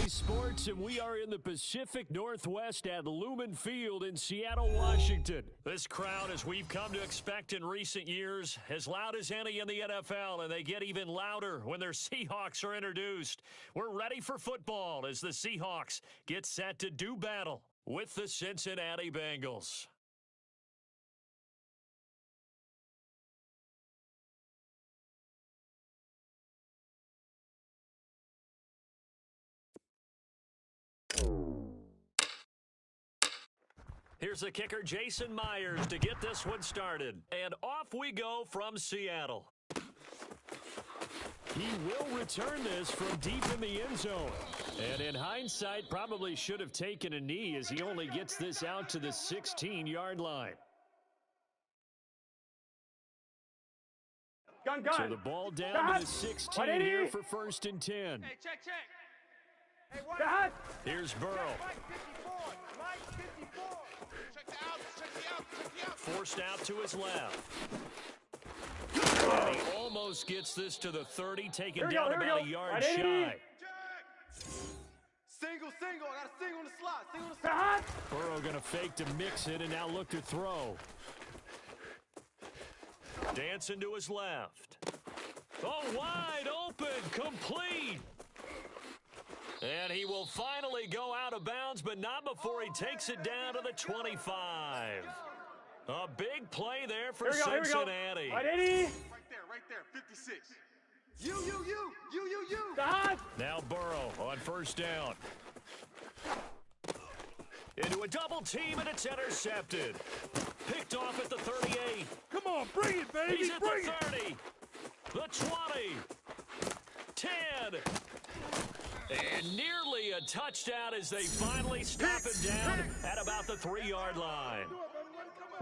BB Sports, and we are in the Pacific Northwest at Lumen Field in Seattle, Washington. This crowd, as we've come to expect in recent years, as loud as any in the NFL, and they get even louder when their Seahawks are introduced. We're ready for football as the Seahawks get set to do battle with the Cincinnati Bengals. Here's the kicker, Jason Myers, to get this one started. And off we go from Seattle. He will return this from deep in the end zone. And in hindsight, probably should have taken a knee as he only gets this out to the 16-yard line. Gun. So the ball down to the 16 here for 1st and 10. Hey, check. Hey, what? Here's Burrow. Mike 54. Check the out. Forced out to his left. And he almost gets this to the 30, taken down about a yard shy. Single. I got a single in the slot. Burrow going to fake to mix it and now look to throw. Dancing to his left. Oh, wide open, complete. And he will finally go out of bounds, but not before he takes it down to the 25. A big play there for Cincinnati. Right, Eddie. Right there, 56. You. Now Burrow on 1st down. Into a double team, and it's intercepted. Picked off at the 38. Come on, bring it, baby. He's at the 30. The 20. 10. And nearly a touchdown as they finally stop him down at about the 3-yard line.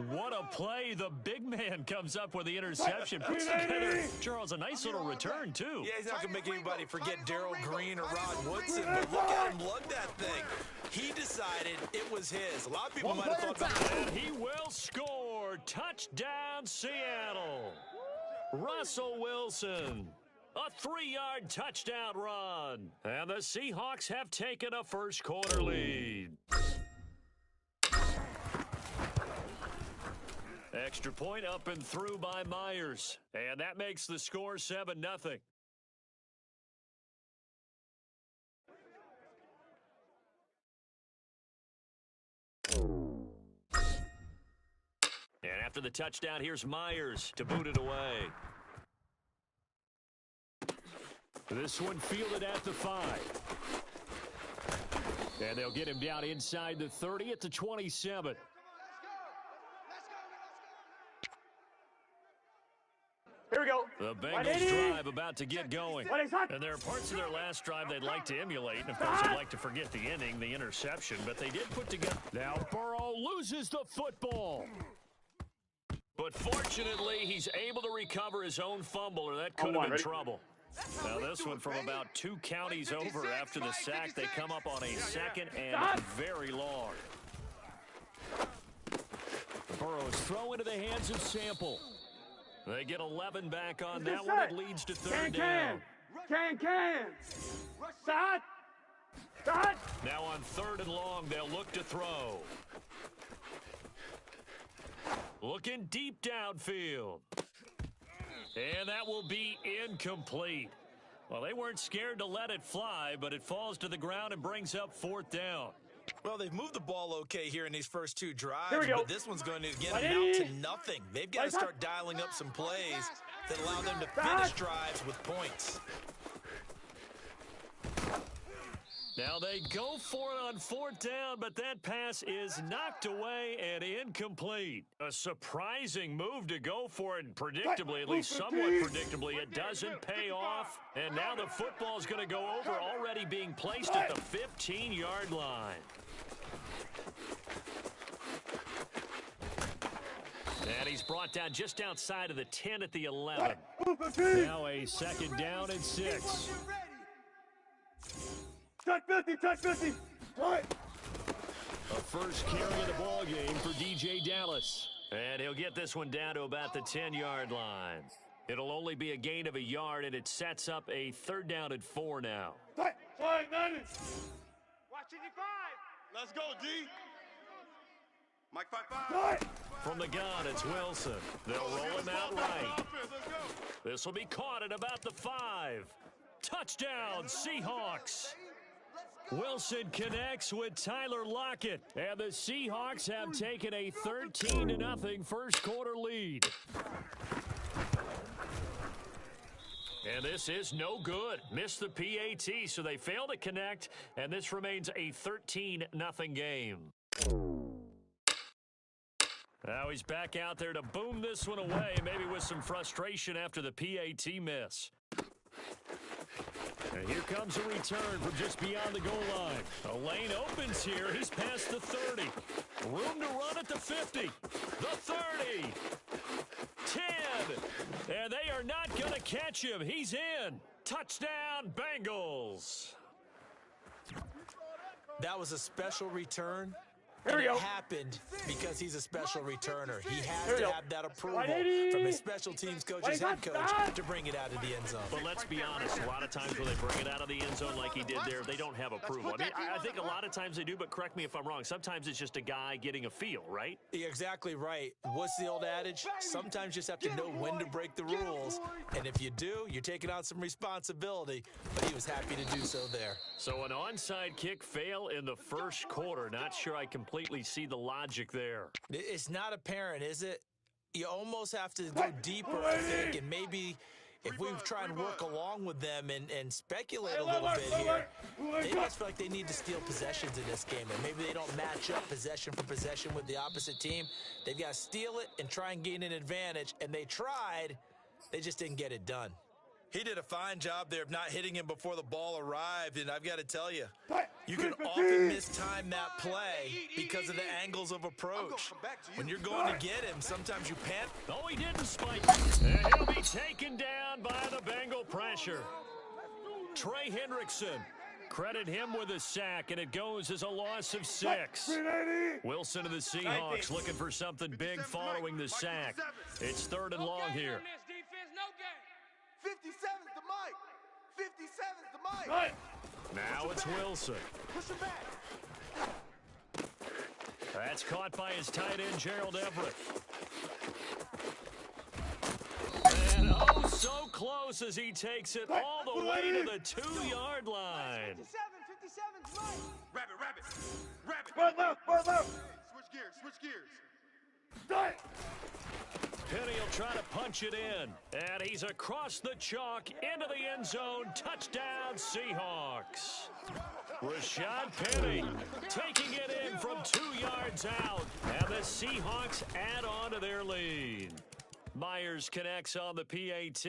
What a play. The big man comes up with the interception. Puts together, Charles, a nice little return, too. Yeah, he's not going to make anybody forget Darrell Green or Rod Woodson, but look at him lug that thing. He decided it was his. A lot of people might have thought about it. And he will score. Touchdown, Seattle. Russell Wilson. A 3-yard touchdown run. And the Seahawks have taken a first quarter lead. Extra point up and through by Myers. And that makes the score 7-0. And after the touchdown, here's Myers to boot it away. This one fielded at the 5. And they'll get him down inside the 30 at the 27. Here we go. The Bengals drive about to get going. And there are parts of their last drive they'd like to emulate. And, of course, they'd like to forget the ending, the interception. But they did put together. Now Burrow loses the football. But fortunately, he's able to recover his own fumble, or that could have been trouble. Now this one from about 2 counties over after the sack. They come up on a 2nd and very long. Burrow's throw into the hands of Sample. They get 11 back on that one. It leads to 3rd down. Can. Start. Now on 3rd and long, they'll look to throw. Looking deep downfield. And that will be incomplete. Well, they weren't scared to let it fly, but it falls to the ground and brings up 4th down. Well, they've moved the ball okay here in these first 2 drives, go. but this one's going to again amount to nothing. They've got to start dialing up some plays that allow them to finish drives with points. Now they go for it on 4th down, but that pass is knocked away and incomplete. A surprising move to go for it, and predictably, at least somewhat predictably, it doesn't pay off. And now the football's going to go over, already being placed at the 15-yard line. And he's brought down just outside of the 10 at the 11. Now a 2nd down and 6. Touch 50. Right. A first carry of the ball game for DJ Dallas. And he'll get this one down to about the 10-yard line. It'll only be a gain of a yard, and it sets up a 3rd down and 4 now. Watch it, 5. Let's go, D. Mike 5-5. From the gun, it's Wilson. They'll roll him out right. This will be caught at about the 5. Touchdown, Seahawks. Wilson connects with Tyler Lockett, and the Seahawks have taken a 13-0 first quarter lead. And this is no good. Missed the PAT, so they fail to connect, and this remains a 13-0 game. Now he's back out there to boom this one away, maybe with some frustration after the PAT miss. And here comes a return from just beyond the goal line. A lane opens here. He's past the 30. Room to run at the 50. The 30. 10. And they are not going to catch him. He's in. Touchdown, Bengals. That was a special return. Here we And go. it happened because he's a special returner. He has to have that approval from his special teams coach, his head coach, to bring it out of the end zone. But let's be honest, a lot of times when they bring it out of the end zone like he did there, they don't have approval. I mean, I think a lot of times they do, but correct me if I'm wrong. Sometimes it's just a guy getting a feel, right? You're exactly right. What's the old adage? Sometimes you just have to know when to break the rules. And if you do, you're taking on some responsibility. But he was happy to do so there. So an onside kick fail in the first quarter. Not sure I completely see the logic there. It's not apparent, is it? You almost have to go deeper, I think, and maybe if we try and work along with them and speculate a little bit here, they must feel like they need to steal possessions in this game, and maybe they don't match up possession for possession with the opposite team. They've got to steal it and try and gain an advantage, and they tried. They just didn't get it done. He did a fine job there of not hitting him before the ball arrived, and I've got to tell you, you can often mistime that play because of the angles of approach. When you're going to get him, sometimes you panic. Oh, he didn't spike. And he'll be taken down by the Bengal pressure. Trey Hendrickson. Credit him with a sack, and it goes as a loss of 6. Wilson of the Seahawks looking for something big following the sack. It's 3rd and long here. 57's the mic. 57's the mic. Now it's Wilson. Push him back. That's caught by his tight end, Gerald Everett. And oh, so close as he takes it all the way to the 2-yard line. 57's mic. Rabbit. Spread left. Switch gears. Penny will try to punch it in. And he's across the chalk into the end zone. Touchdown, Seahawks. Rashad Penny taking it in from 2 yards out. And the Seahawks add on to their lead. Myers connects on the PAT.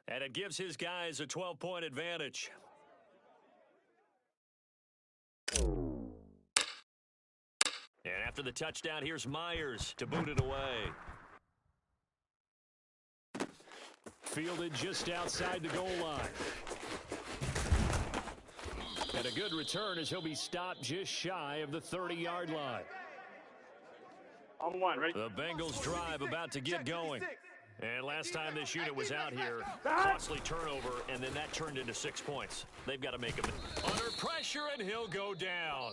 And it gives his guys a 12-point advantage. And after the touchdown, here's Myers to boot it away. Fielded just outside the goal line. And a good return as he'll be stopped just shy of the 30-yard line. On 1, ready? The Bengals drive about to get going. And last time this unit was out here, costly turnover, and then that turned into 6 points. They've got to make him under pressure, and he'll go down.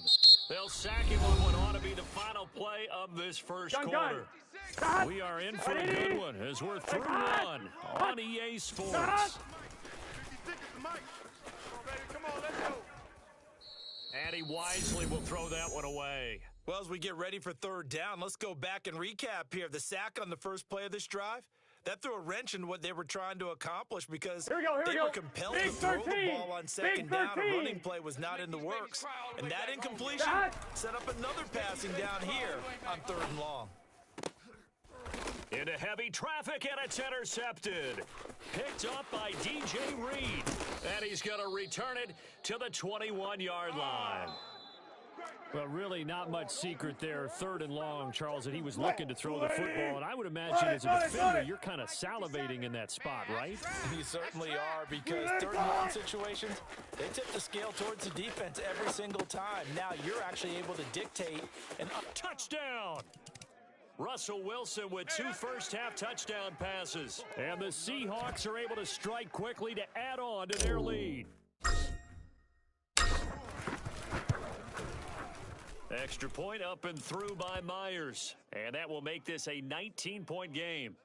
They'll sack him on what ought to be the final play of this first quarter. We are in for a good one as we're through one on EA Sports. 56 is the mic. Come on, let's go. And he wisely will throw that one away. Well, as we get ready for 3rd down, let's go back and recap here. The sack on the first play of this drive, that threw a wrench in what they were trying to accomplish because they were compelled to throw the ball on 2nd down. A running play was not in the works. And that incompletion set up another passing down here on 3rd and long. Into heavy traffic, and it's intercepted. Picked up by DJ Reed. And he's going to return it to the 21-yard line. Well, really not much secret there. 3rd and long, Charles, that he was looking to throw the football. And I would imagine as a defender, you're kind of salivating in that spot, right? You certainly are, because 3rd and long situations, they tip the scale towards the defense every single time. Now you're actually able to dictate an touchdown. Russell Wilson with 2 first-half touchdown passes. And the Seahawks are able to strike quickly to add on to their lead. Extra point up and through by Myers. And that will make this a 19-point game.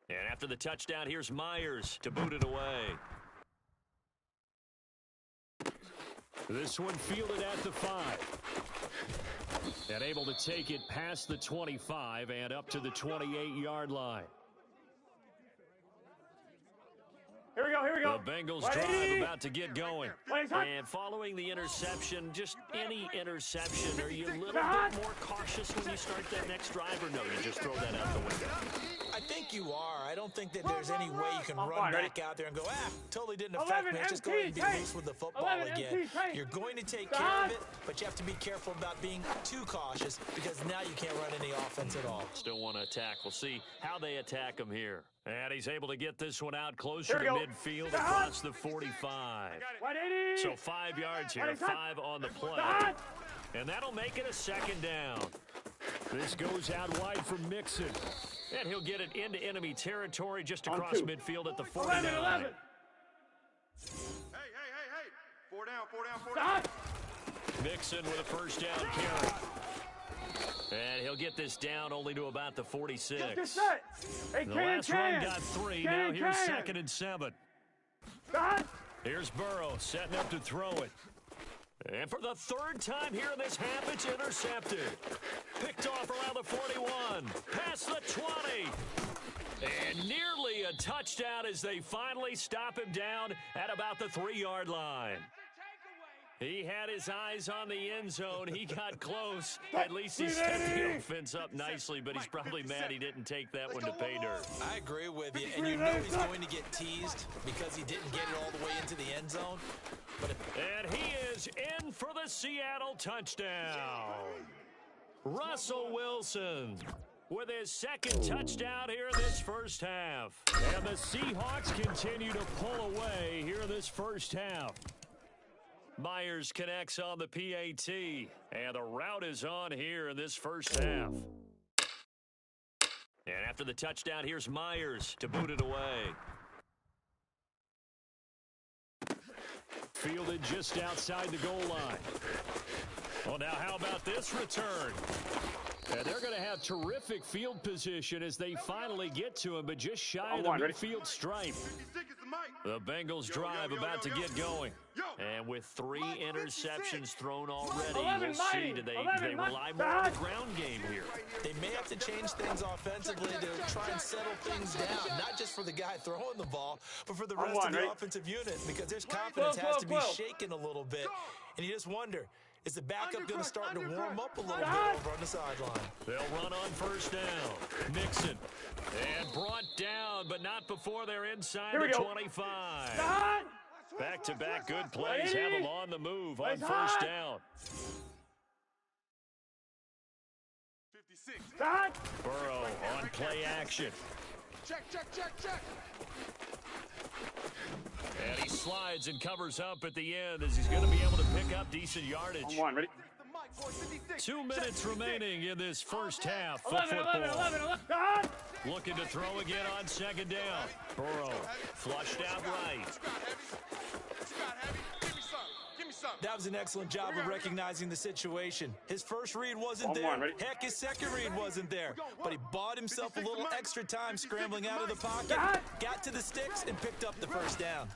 And after the touchdown, here's Myers to boot it away. This one fielded at the 5. And able to take it past the 25 and up to the 28-yard line. Here we go, here we go. The Bengals drive about to get going. And following the interception, just any interception, are you a little bit more cautious when you start that next drive, or no, you just throw that out the window? I think you are. I don't think that there's any way you can run back out there and go, totally didn't affect me. Let's just go ahead and be loose with the football again. You're going to take care of it, but you have to be careful about being too cautious because now you can't run any offense at all. Still want to attack. We'll see how they attack him here. And he's able to get this one out closer to midfield across the 45. So 5 yards here, 5 on the play. And that'll make it a second down. This goes out wide from Mixon. And he'll get it into enemy territory just across midfield at the 49. 11. Hey. 4 down. Mixon with a first down carry. And he'll get this down only to about the 46. The last run got 3. Now here's 2nd and 7. Here's Burrow setting up to throw it. And for the 3rd time here in this half, it's intercepted. Picked off around the 41. Past the 20. And nearly a touchdown as they finally stop him down at about the 3-yard line. He had his eyes on the end zone. He got close. At least he set the offense up nicely, but he's probably mad he didn't take that one to pay dirt. I agree with you, and you know he's going to get teased because he didn't get it all the way into the end zone. And he is in for the Seattle touchdown. Russell Wilson with his 2nd touchdown here in this first half. And the Seahawks continue to pull away here in this first half. Myers connects on the PAT, and the route is on here in this first half. And after the touchdown, here's Myers to boot it away. Fielded just outside the goal line. Well, now how about this return? And they're going to have terrific field position as they finally get to him, but just shy of the midfield stripe. The Bengals drive about to get going. And with 3 interceptions thrown already, we'll see, do they rely more on the ground game here? They may have to change things offensively to try and settle things down, not just for the guy throwing the ball, but for the rest of the offensive unit, because their confidence has to be shaken a little bit. And you just wonder, is the backup going to start to warm up a little bit over on the sideline? They'll run on first down. Mixon. And brought down, but not before they're inside the 25. Back-to-back good plays have them on the move on first down. 56. Burrow on play action. Check. And he slides and covers up at the end as he's going to be able to pick up decent yardage. 2 minutes remaining in this first half of football. Looking to throw again on 2nd down. Burrow flushed out right. That was an excellent job of recognizing the situation. His first read wasn't there. Heck, his second read wasn't there. But he bought himself a little extra time scrambling out of the pocket, got to the sticks, and picked up the first down.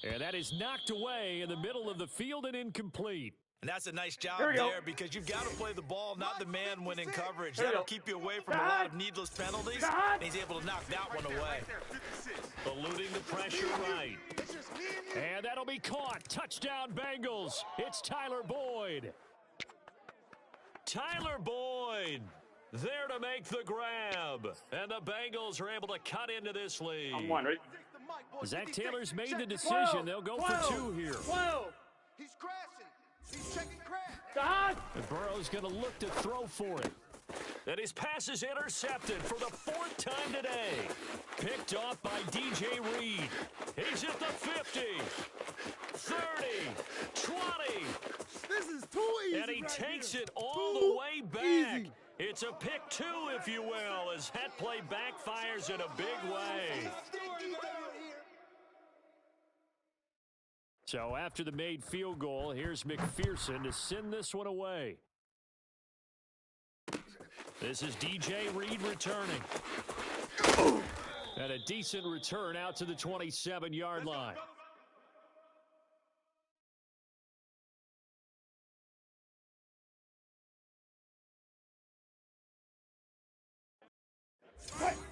And that is knocked away in the middle of the field and incomplete. And that's a nice job there because you've got to play the ball, not the man when in coverage. That'll keep you away from a lot of needless penalties, and he's able to knock that one away. Eluding the pressure right. And that'll be caught. Touchdown, Bengals. It's Tyler Boyd. Tyler Boyd there to make the grab. And the Bengals are able to cut into this lead. Zach Taylor's made the decision. They'll go for 2 here. He's crashing. He's checking crash. And Burrow's going to look to throw for it. And his pass is intercepted for the 4th time today. Picked off by DJ Reed. He's at the 50. 30, 20. This is too easy. And he right takes here. it all Too the way back. easy. It's a pick 2, if you will, as that play backfires in a big way. So after the made field goal, here's McPherson to send this one away. This is DJ Reed returning. And a decent return out to the 27-yard line.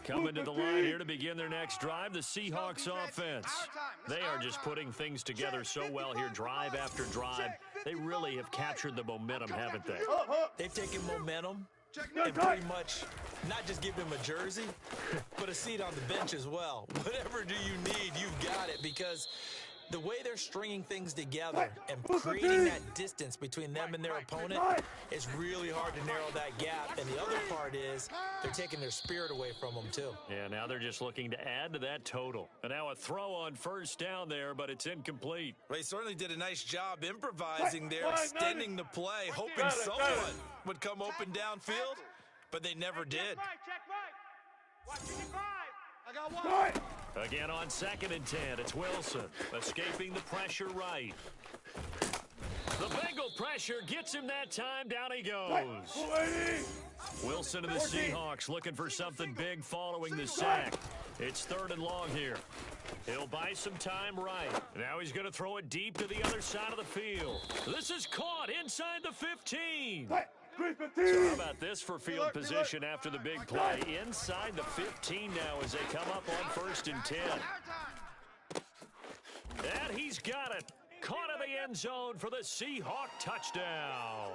Coming to the line here to begin their next drive, the Seahawks offense. They are just putting things together so well here, drive after drive. They really have captured the momentum, haven't they? They've taken momentum and pretty much not just give them a jersey, but a seat on the bench as well. Whatever do you need, you've got it, because the way they're stringing things together and creating that distance between them and their opponent is really hard to narrow that gap. And the other part is they're taking their spirit away from them, too. Yeah, now they're just looking to add to that total. And now a throw on first down there, but it's incomplete. Well, he certainly did a nice job improvising there, extending the play, hoping someone would come open downfield, but they never did. Check Mike. Watch, you get 5. I got 1. Again on 2nd and 10, it's Wilson escaping the pressure right. The Bengal pressure gets him that time. Down he goes. Wilson and the Seahawks looking for something big following the sack. It's 3rd and long here. He'll buy some time right. Now he's going to throw it deep to the other side of the field. This is caught inside the 15. So how about this for field position after the big play? Inside the 15 now as they come up on 1st and 10. And he's got it. Caught in the end zone for the Seahawk touchdown.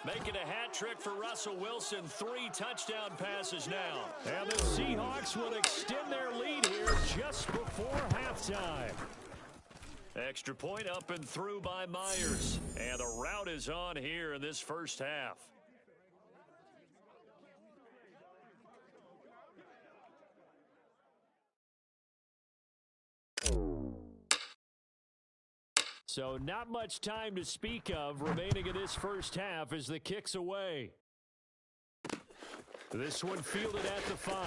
Making a hat trick for Russell Wilson. 3 touchdown passes now. And the Seahawks will extend their lead here just before halftime. Extra point up and through by Myers. And the route is on here in this first half. So not much time to speak of remaining in this first half as the kick's away. This one fielded at the 5.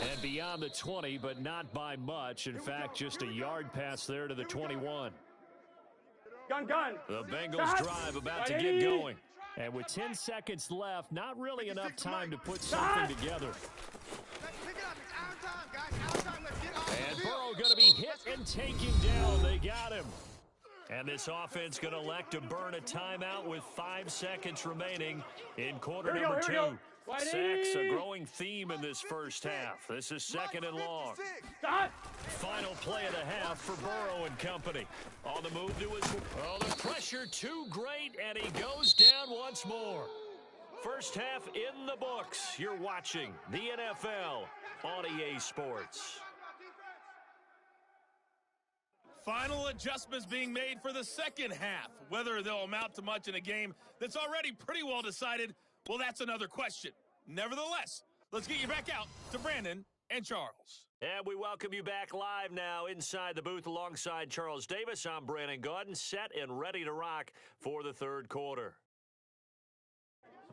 And beyond the 20, but not by much. In fact, just a yard pass there to the 21. Gun. The Bengals drive about to get going. And with 10 seconds left, not really enough time to put something together. And Burrow going to be hit and taken down. They got him. And this offense going to elect to burn a timeout with 5 seconds remaining in quarter number 2. Sacks, a growing theme in this first half. This is 2nd and long. Final play of the half for Burrow and company. On the move to his... Oh, the pressure too great, and he goes down once more. First half in the books. You're watching the NFL on EA Sports. Final adjustments being made for the second half. Whether they'll amount to much in a game that's already pretty well decided, well, that's another question. Nevertheless, let's get you back out to Brandon and Charles. And we welcome you back live now inside the booth alongside Charles Davis. I'm Brandon Gaudin, set and ready to rock for the 3rd quarter.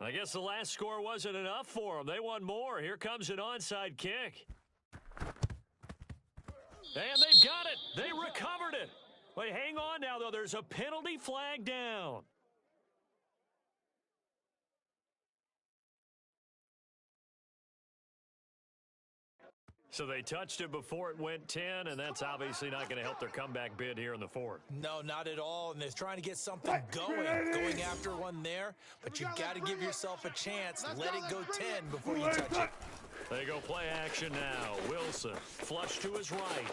I guess the last score wasn't enough for them. They won more. Here comes an onside kick. And they've got it. They recovered it. Wait, hang on now, though. There's a penalty flag down. So they touched it before it went 10, and that's obviously not going to help their comeback bid here in the 4th. No, not at all, and they're trying to get something going after one there, but you've got to give yourself a chance. Let it go 10 before you touch it. They go play action now. Wilson, flush to his right.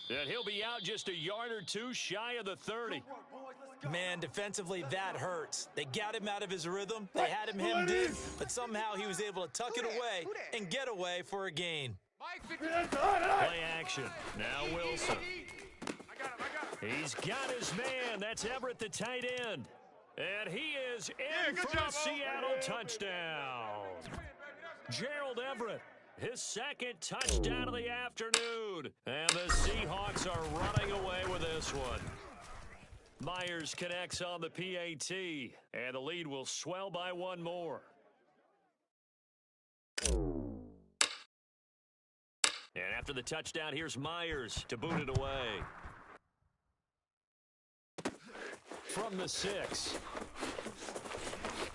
And he'll be out just a yard or two shy of the 30. Man, defensively, that hurts. They got him out of his rhythm. They had him hemmed in, but somehow he was able to tuck it away and get away for a gain. Play action. Now Wilson. He's got his man. That's Everett, the tight end. And he is in for a Seattle touchdown. Gerald Everett His second touchdown of the afternoon. And the Seahawks are running away with this one. Myers connects on the PAT. And the lead will swell by one more. And after the touchdown, here's Myers to boot it away. From the 6.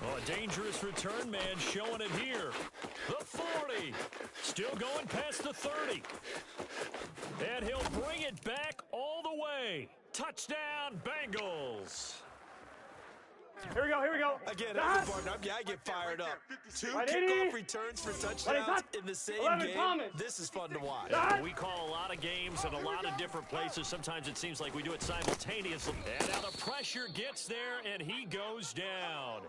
Oh, a dangerous return man showing it here. The 40. Still going past the 30. And he'll bring it back all the way. Touchdown, Bengals. Here we go, here we go. Again, I get fired up. 2 kickoff returns for touchdowns in the same game. This is fun to watch. We call a lot of games in a lot of different places. Sometimes it seems like we do it simultaneously. And now the pressure gets there, and he goes down.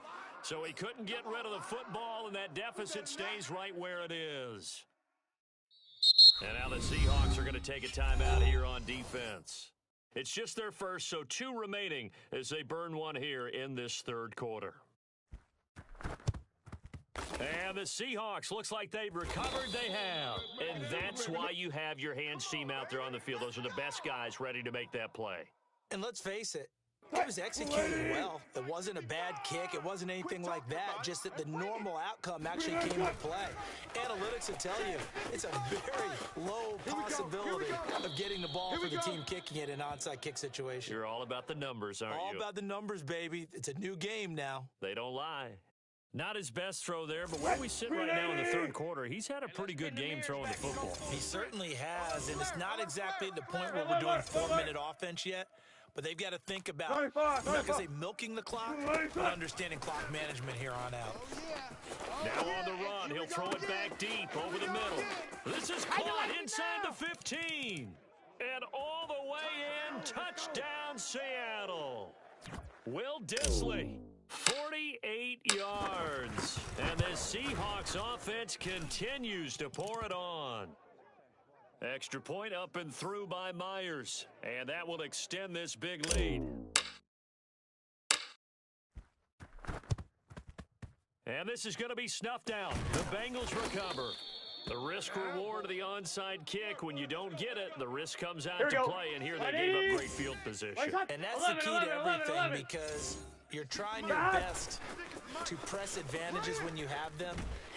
So he couldn't get rid of the football, and that deficit stays right where it is. And now the Seahawks are going to take a timeout here on defense. It's just their first, so 2 remaining as they burn one here in this third quarter. And the Seahawks, looks like they've recovered. They have. And that's why you have your hands team out there on the field. Those are the best guys ready to make that play. And let's face it, it was executed well. It wasn't a bad kick. It wasn't anything like that. Just that the normal outcome actually came to play. Analytics will tell you it's a very low possibility of getting the ball for the team kicking it in an onside kick situation. You're all about the numbers, aren't you? All about the numbers, baby. It's a new game now. They don't lie. Not his best throw there, but where we sit right now in the third quarter, he's had a pretty good game throwing the football. He certainly has, and it's not exactly at the point where we're doing 4-minute offense yet. But they've got to think about, I'm not going to say milking the clock, but understanding clock management here on out. Now on the run, he'll throw it back deep over the middle. This is caught inside the 15. And all the way in, touchdown Seattle. Will Dissly, 48 yards. And the Seahawks offense continues to pour it on. Extra point up and through by Myers. And that will extend this big lead. And this is going to be snuffed out. The Bengals recover. The risk-reward of the onside kick. When you don't get it, the risk comes out to play. And here they gave up great field position. And that's the key to everything because you're trying your best to press advantages when you have them.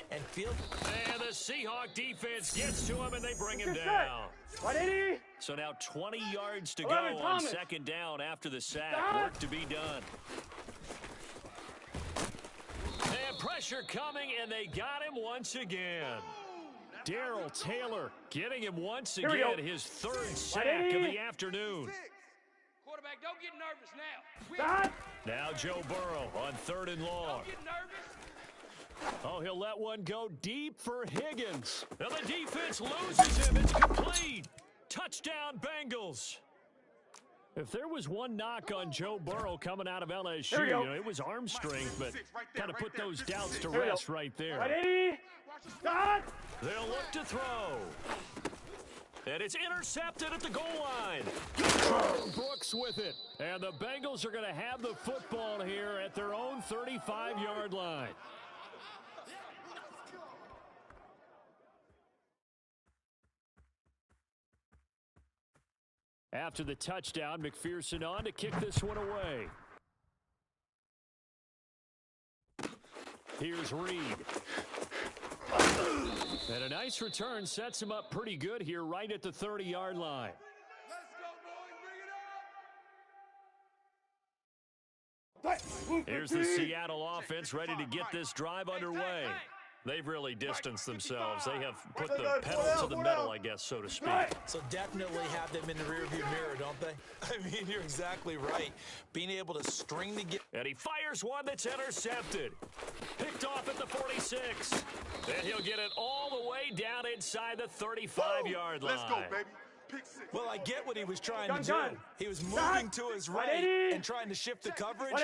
And the Seahawk defense gets to him, and they bring him down. So now 20 yards to go on second down after the sack. Work to be done. And pressure coming, and they got him once again. Darrell Taylor getting him once again, his third sack of the afternoon. Quarterback, don't get nervous now. Now Joe Burrow on 3rd and long. Don't get nervous. Oh, he'll let one go deep for Higgins. Now the defense loses him. It's complete. Touchdown, Bengals. If there was one knock on Joe Burrow coming out of LSU, it was arm strength, but kind of put those doubts to rest right there. They'll look to throw. And it's intercepted at the goal line. Brooks with it. And the Bengals are going to have the football here at their own 35-yard line. After the touchdown, McPherson on to kick this one away. Here's Reed. And a nice return sets him up pretty good here right at the 30-yard line. Here's the Seattle offense ready to get this drive underway. They've really distanced themselves. They have put the pedal to the metal, I guess, so to speak. So definitely have them in the rearview mirror, don't they? I mean, you're exactly right. Being able to string together. And he fires one that's intercepted. Picked off at the 46. And he'll get it all the way down inside the 35-yard line. Let's go, baby. Pick 6. Well, I get what he was trying to do. He was moving to his right and trying to shift the coverage.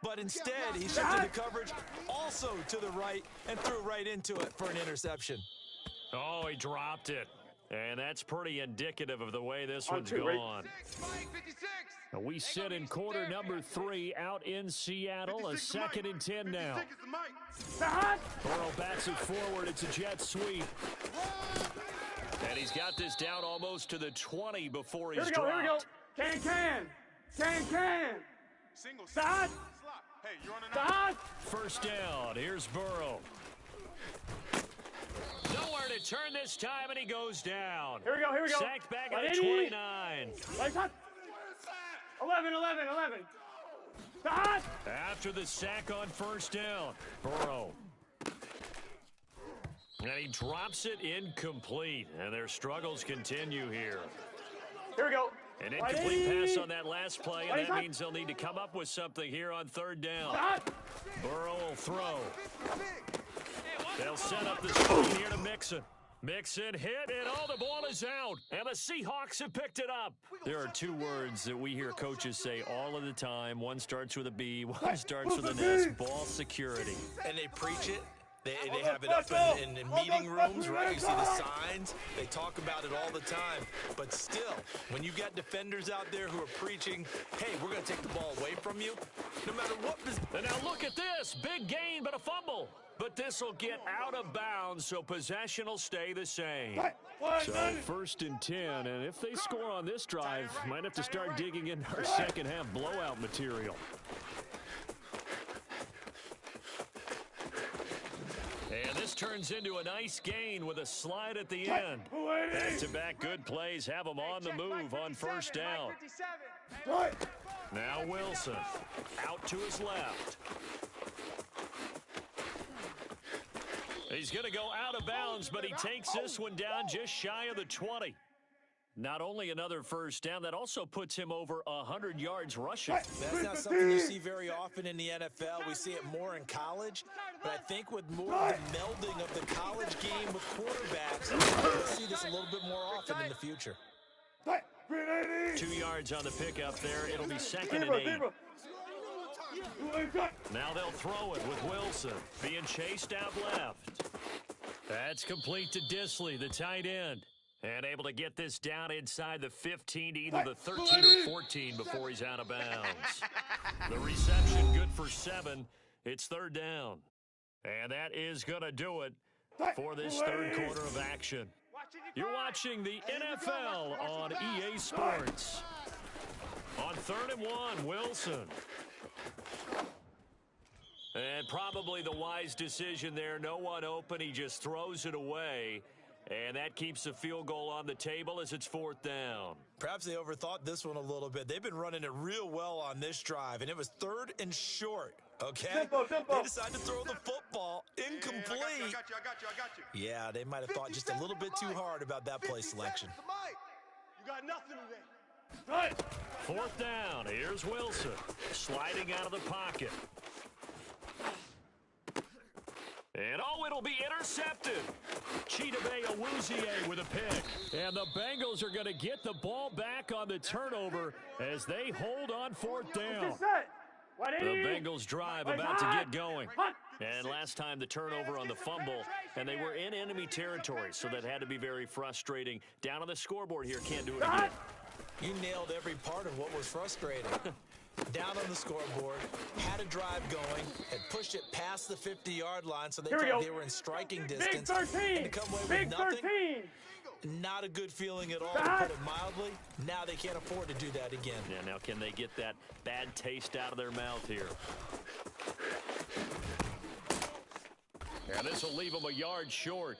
But instead, he shifted the coverage also to the right and threw right into it for an interception. Oh, he dropped it. And that's pretty indicative of the way this one's gone. Now we sit in quarter number 3 out in Seattle. A 2nd and 10 now. Burrow bats it forward. It's a jet sweep. And he's got this down almost to the 20 before he's dropped. Here we go. Can. Single. Side. Hey, you're on a Side. First down. Here's Burrow. Nowhere to turn this time, and he goes down. Here we go. Sacked back at the 29. 11. Side. After the sack on first down, Burrow. And he drops it incomplete, and their struggles continue here. Here we go. An incomplete pass on that last play, and that means they'll need to come up with something here on third down. Burrow will throw. They'll set up the screen here to Mixon. Mixon hit, and the ball is out. And the Seahawks have picked it up. There are 2 words that we hear coaches say all of the time. One starts with a B, one starts with an S. Ball security. And they preach it. They have it up in meeting rooms, right? You see the signs. They talk about it all the time. But still, when you got defenders out there who are preaching, hey, we're going to take the ball away from you, no matter what. And now look at this. Big gain, but a fumble. But this will get out of bounds, so possession will stay the same. So 1st and 10, and if they score on this drive, might have to start digging in our second half blowout material. And this turns into a nice gain with a slide at the end. Back-to-back good plays have them on the move on first down. Now Wilson out to his left. He's going to go out of bounds, but he takes this one down just shy of the 20. Not only another first down, that also puts him over 100 yards rushing. That's not something you see very often in the NFL. We see it more in college. But I think with more of the melding of the college game with quarterbacks, we'll see this a little bit more often in the future. 2 yards on the pickup there. It'll be 2nd and 8. Now they'll throw it with Wilson being chased out left. That's complete to Disley, the tight end. And able to get this down inside the 15 to either the 13 or 14 before he's out of bounds. The reception good for 7. It's third down. And that is going to do it for this third quarter of action. You're watching the NFL on EA Sports. On 3rd and 1, Wilson. And probably the wise decision there. No one open. He just throws it away. And that keeps the field goal on the table as it's 4th down. Perhaps they overthought this one a little bit. They've been running it real well on this drive, and it was 3rd and short, okay? Tempo. They decided to throw the football incomplete. I got you. Yeah, they might have thought just a little bit too hard about that play selection. You got nothing today. 4th down. Here's Wilson sliding out of the pocket. And it'll be intercepted. Chidobe Awuzie with a pick. And the Bengals are going to get the ball back on the turnover as they hold on 4th down. The Bengals drive about to get going. And last time the turnover on the fumble, and they were in enemy territory, so that had to be very frustrating. Down on the scoreboard here, can't do it again. You nailed every part of what was frustrating. Down on the scoreboard, had a drive going, had pushed it past the 50-yard line so they thought they were in striking distance. Big 13. And to come away with nothing, 13. not a good feeling at all, to put it mildly. Now they can't afford to do that again. Yeah, now can they get that bad taste out of their mouth here? And this will leave them a yard short.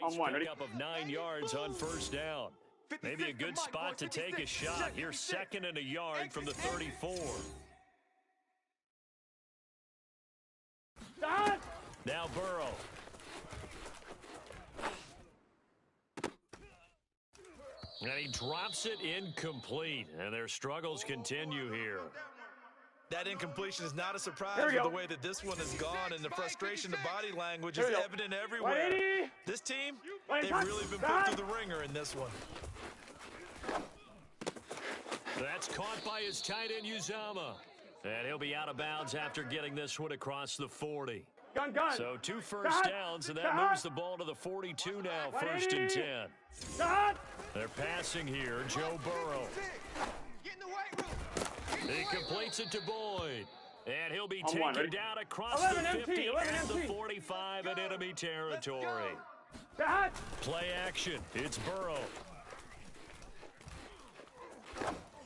Nice pickup of 9 yards on first down. Maybe a good spot to take a shot. Here's 2nd and a yard from the 34. Now Burrow. And he drops it incomplete. And their struggles continue here. That incompletion is not a surprise with the way that this one has gone, and the frustration, the body language is evident everywhere. This team, they've really been put through the ringer in this one. That's caught by his tight end, Uzomah. And he'll be out of bounds after getting this one across the 40. So 2 first downs, and that moves the ball to the 42 now, 1st and 10. They're passing here, Joe Burrow. He completes it to Boyd. And he'll be taken down across the 50 and the 45 in enemy territory. Play action. It's Burrow.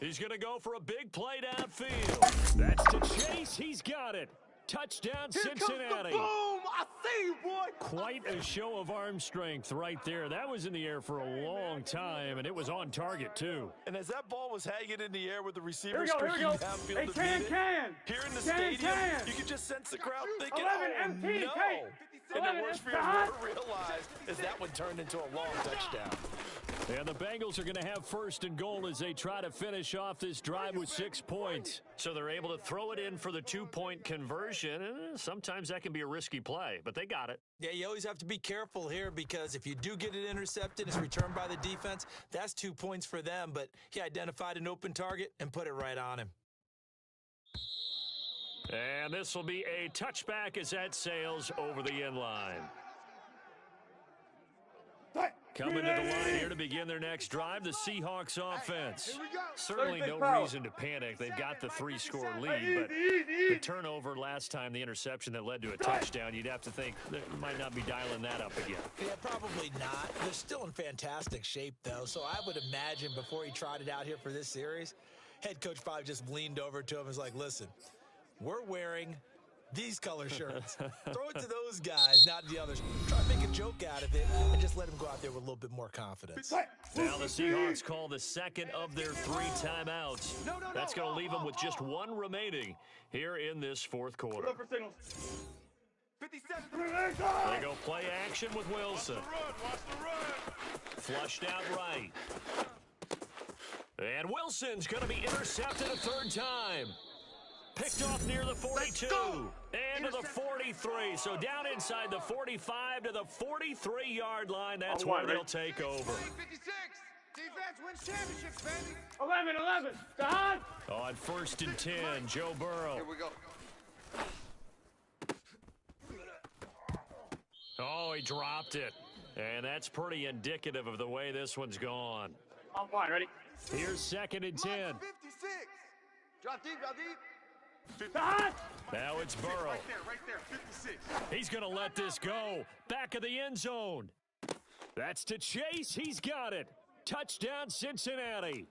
He's going to go for a big play downfield. That's to Chase. He's got it. Touchdown, Cincinnati. Boom! I see you, boy. Quite a show of arm strength right there. That was in the air for a long time, and it was on target, too. And as that ball was hanging in the air with the receiver streaking downfield to beat it, here in the stadium, you could just sense the crowd thinking, oh, no. And their worst fears never realized as that one turned into a long touchdown. And the Bengals are going to have 1st and goal as they try to finish off this drive with 6 points. So they're able to throw it in for the 2-point conversion. Sometimes that can be a risky play, but they got it. Yeah, you always have to be careful here because if you do get it intercepted, it's returned by the defense. That's 2 points for them, but he identified an open target and put it right on him. And this will be a touchback as that sails over the end line. Coming to the line here to begin their next drive, the Seahawks offense. Certainly no reason to panic. They've got the 3-score lead, but the turnover last time, the interception that led to a touchdown, you'd have to think they might not be dialing that up again. Yeah, probably not. They're still in fantastic shape, though, so I would imagine before he trotted out here for this series, head coach probably just leaned over to him and was like, listen, we're wearing these color shirts. Throw it to those guys, not the others. Try to make a joke out of it and just let them go out there with a little bit more confidence. Now the Seahawks call the 2nd of their 3 timeouts. That's going to leave them with just 1 remaining here in this 4th quarter. 57. They go play action with Wilson. Watch the run. Flushed out right. And Wilson's going to be intercepted a 3rd time. Picked off near the 42 and to the 43. So down inside the 45 to the 43-yard line. That's where they'll take over. 56. Defense wins championships, baby. 11. Stop. On 1st and 10, Joe Burrow. Here we go. Oh, he dropped it. And that's pretty indicative of the way this one's gone. I'm fine. Ready? Here's 2nd and 10. 56. Drop deep. Now it's Burrow. Right there, 56. He's going to let this go. Back of the end zone. That's to Chase. He's got it. Touchdown, Cincinnati.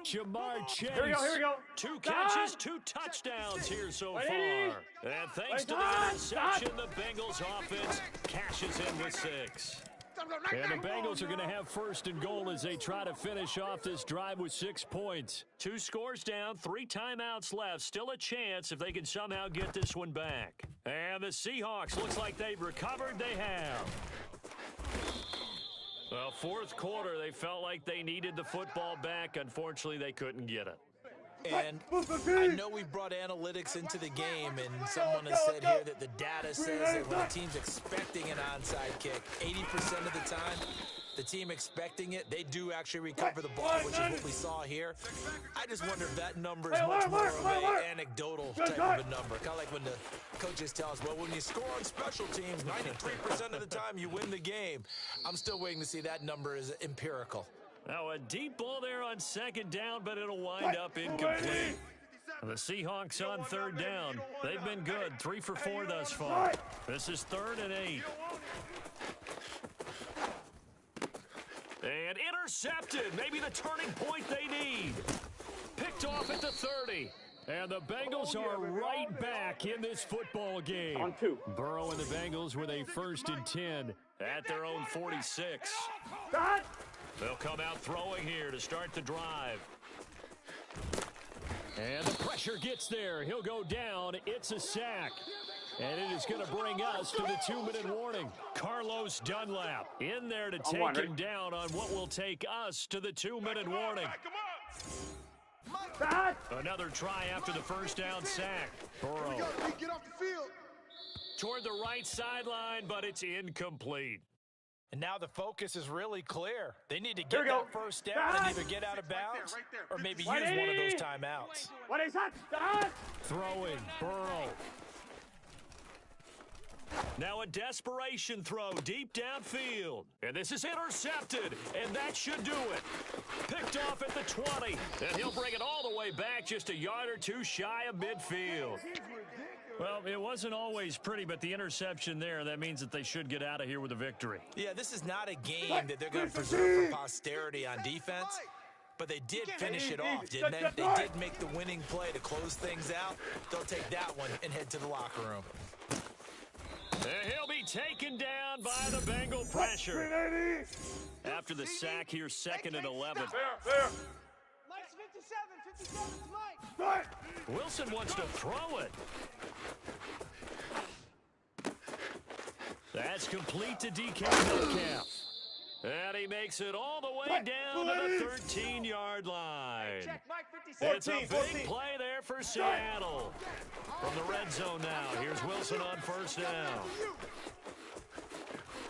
Jamar Chase. Here we go. 2 catches, 2 touchdowns here so far. And thanks to the interception, the Bengals offense cashes in with 6. And the Bengals are going to have 1st and goal as they try to finish off this drive with 6 points. 2 scores down, 3 timeouts left. Still a chance if they can somehow get this one back. And the Seahawks, looks like they've recovered. They have. Well, 4th quarter, they felt like they needed the football back. Unfortunately, they couldn't get it. And I know we brought analytics into the game, and someone has said here that the data says that when a team's expecting an onside kick, 80% of the time, the team expecting it, they do actually recover the ball, which is what we saw here. I just wonder if that number is much more of an anecdotal type of a number. Kind of like when the coaches tell us, well, when you score on special teams, 93% of the time you win the game. I'm still waiting to see that number is empirical. Now a deep ball there on 2nd down, but it'll wind up incomplete. The Seahawks on 3rd down. They've been good, 3 for 4 thus far. This is 3rd and 8. And intercepted, maybe the turning point they need. Picked off at the 30. And the Bengals are right back in this football game. On 2. Burrow and the Bengals with a 1st and 10 at their own 46. They'll come out throwing here to start the drive. And the pressure gets there. He'll go down. It's a sack. And it is going to bring us to the 2-minute warning. Carlos Dunlap in there to take him down on what will take us to the 2-minute warning. Another try after the first down sack. Burrow Get off the field. toward the right sideline, but it's incomplete. And now the focus is really clear. They need to get that first down and either get out of bounds or maybe use one of those timeouts. Throwing, Burrow. Now a desperation throw deep downfield. And this is intercepted, and that should do it. Picked off at the 20, and he'll bring it all the way back just a yard or two shy of midfield. Well, it wasn't always pretty, but the interception there, that means that they should get out of here with a victory. Yeah, this is not a game that they're going to preserve for posterity on defense, but they did finish it off, didn't they? They did make the winning play to close things out. They'll take that one and head to the locker room. And he'll be taken down by the Bengal pressure. After the sack here, 2nd and 11. Mike's 57 to Mike. Wilson wants to throw it. That's complete to DK Metcalf. And he makes it all the way down to the 13-yard line. Check Mike 57. It's a big play there for Seattle. From the red zone now, here's Wilson on first down.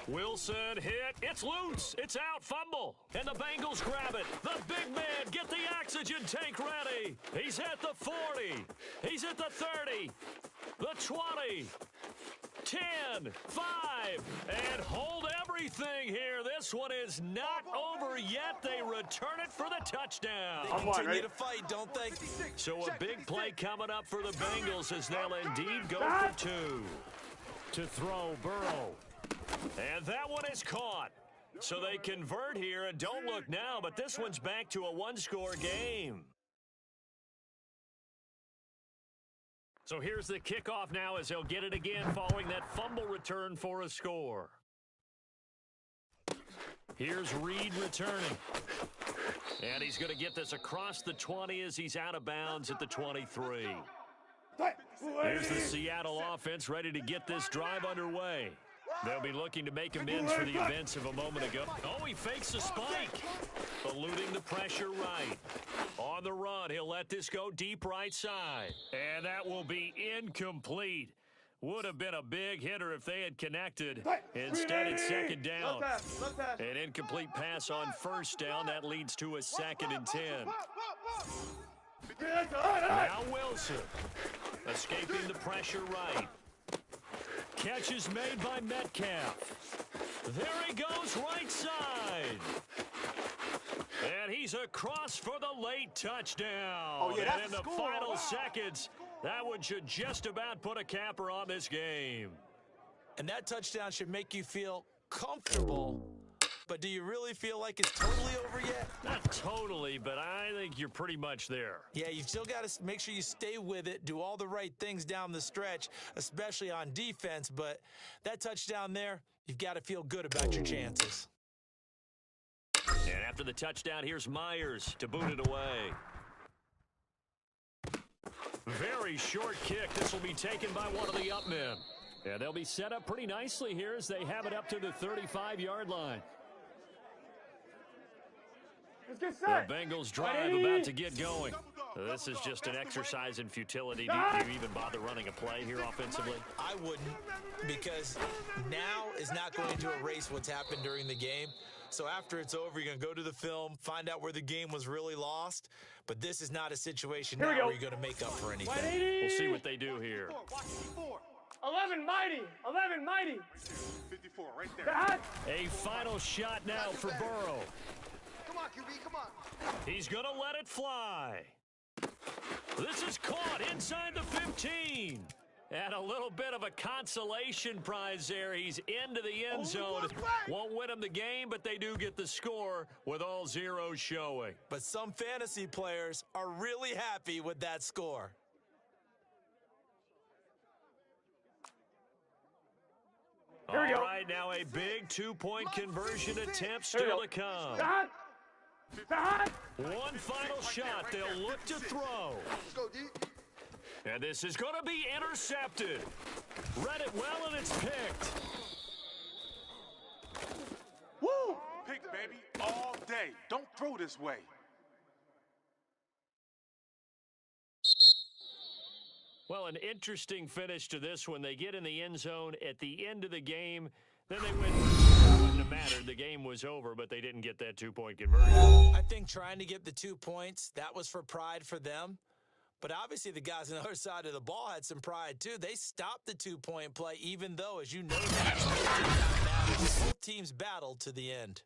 Wilson hit. It's loose. It's out. Fumble. And the Bengals grab it. The big man, get the oxygen tank ready. He's at the 40. He's at the 30. The 20. 10, 5, and hold everything here. This one is not over yet. They return it for the touchdown. They continue to fight, don't they? So a big play coming up for the Bengals as they'll indeed go for 2. To throw, Burrow. And that one is caught. So they convert here, and don't look now, but this one's back to a one-score game. So here's the kickoff now as he'll get it again following that fumble return for a score. Here's Reed returning. And he's going to get this across the 20 as he's out of bounds at the 23. Here's the Seattle offense ready to get this drive underway. They'll be looking to make amends for the events of a moment ago. Oh, he fakes a spike. Eluding the pressure right. On the run, he'll let this go deep right side. And that will be incomplete. Would have been a big hitter if they had connected. Instead, it's 2nd down. An incomplete pass on first down. That leads to a 2nd and 10. Now Wilson. Escaping the pressure right. Catch is made by Metcalf. There he goes, right side. And he's across for the late touchdown. And in the final seconds, that one should just about put a capper on this game. And that touchdown should make you feel comfortable. But do you really feel like it's totally over yet? Not totally, but I think you're pretty much there. Yeah, you've still got to make sure you stay with it, do all the right things down the stretch, especially on defense. But that touchdown there, you've got to feel good about your chances. And after the touchdown, here's Myers to boot it away. Very short kick. This will be taken by one of the up men. And they'll be set up pretty nicely here as they have it up to the 35-yard line. The Bengals drive about to get going. This is just an exercise in futility. Do you even bother running a play here offensively? I wouldn't, because now is not going to erase what's happened during the game. So after it's over, you're going to go to the film, find out where the game was really lost. But this is not a situation now where you're going to make up for anything. We'll see what they do here. 11 mighty. 11 mighty. 54 right there. A final shot now for Burrow. Come on, QB, come on. He's going to let it fly. This is caught inside the 15. And a little bit of a consolation prize there. He's into the end zone. Won't win them the game, but they do get the score with all zeros showing. But some fantasy players are really happy with that score. All right, now a big two-point conversion attempt still to come. One final shot. They'll look to throw. Let's go, D. And this is going to be intercepted. Read it well, and it's picked. Woo! Pick, baby, all day. Don't throw this way. Well, an interesting finish to this one. They get in the end zone at the end of the game. Then they win. It wouldn't have mattered. The game was over, but they didn't get that two-point conversion. I think trying to get the 2 points, that was for pride for them. But obviously the guys on the other side of the ball had some pride, too. They stopped the two-point play, even though, as you know, both teams battled to the end.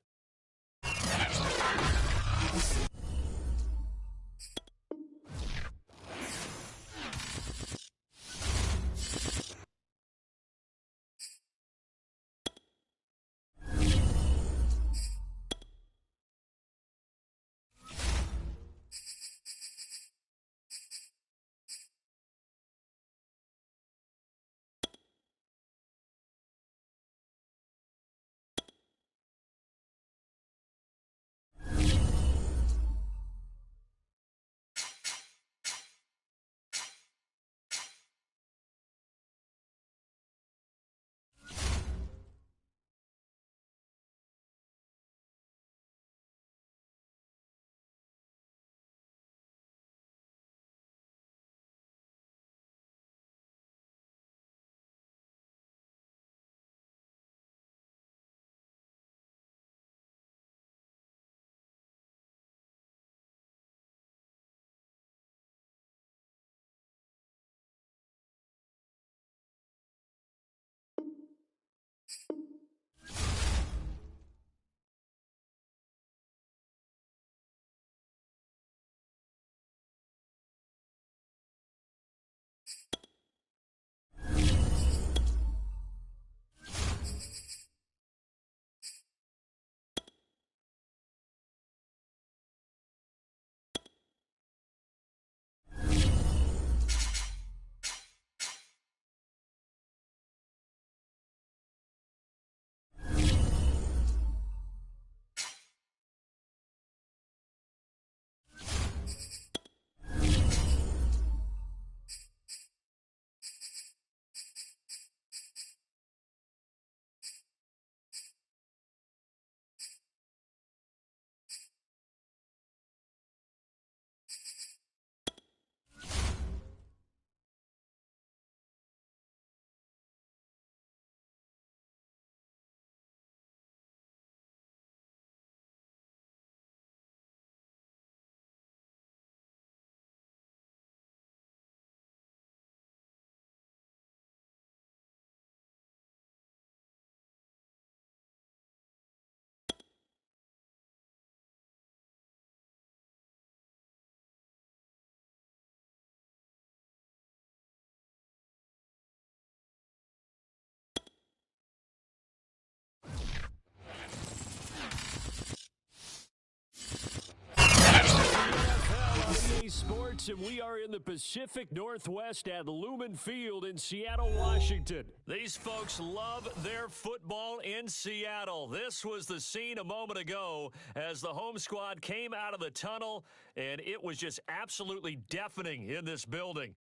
Sports, and we are in the Pacific Northwest at Lumen Field in Seattle, Washington. These folks love their football in Seattle. This was the scene a moment ago as the home squad came out of the tunnel, and it was just absolutely deafening in this building.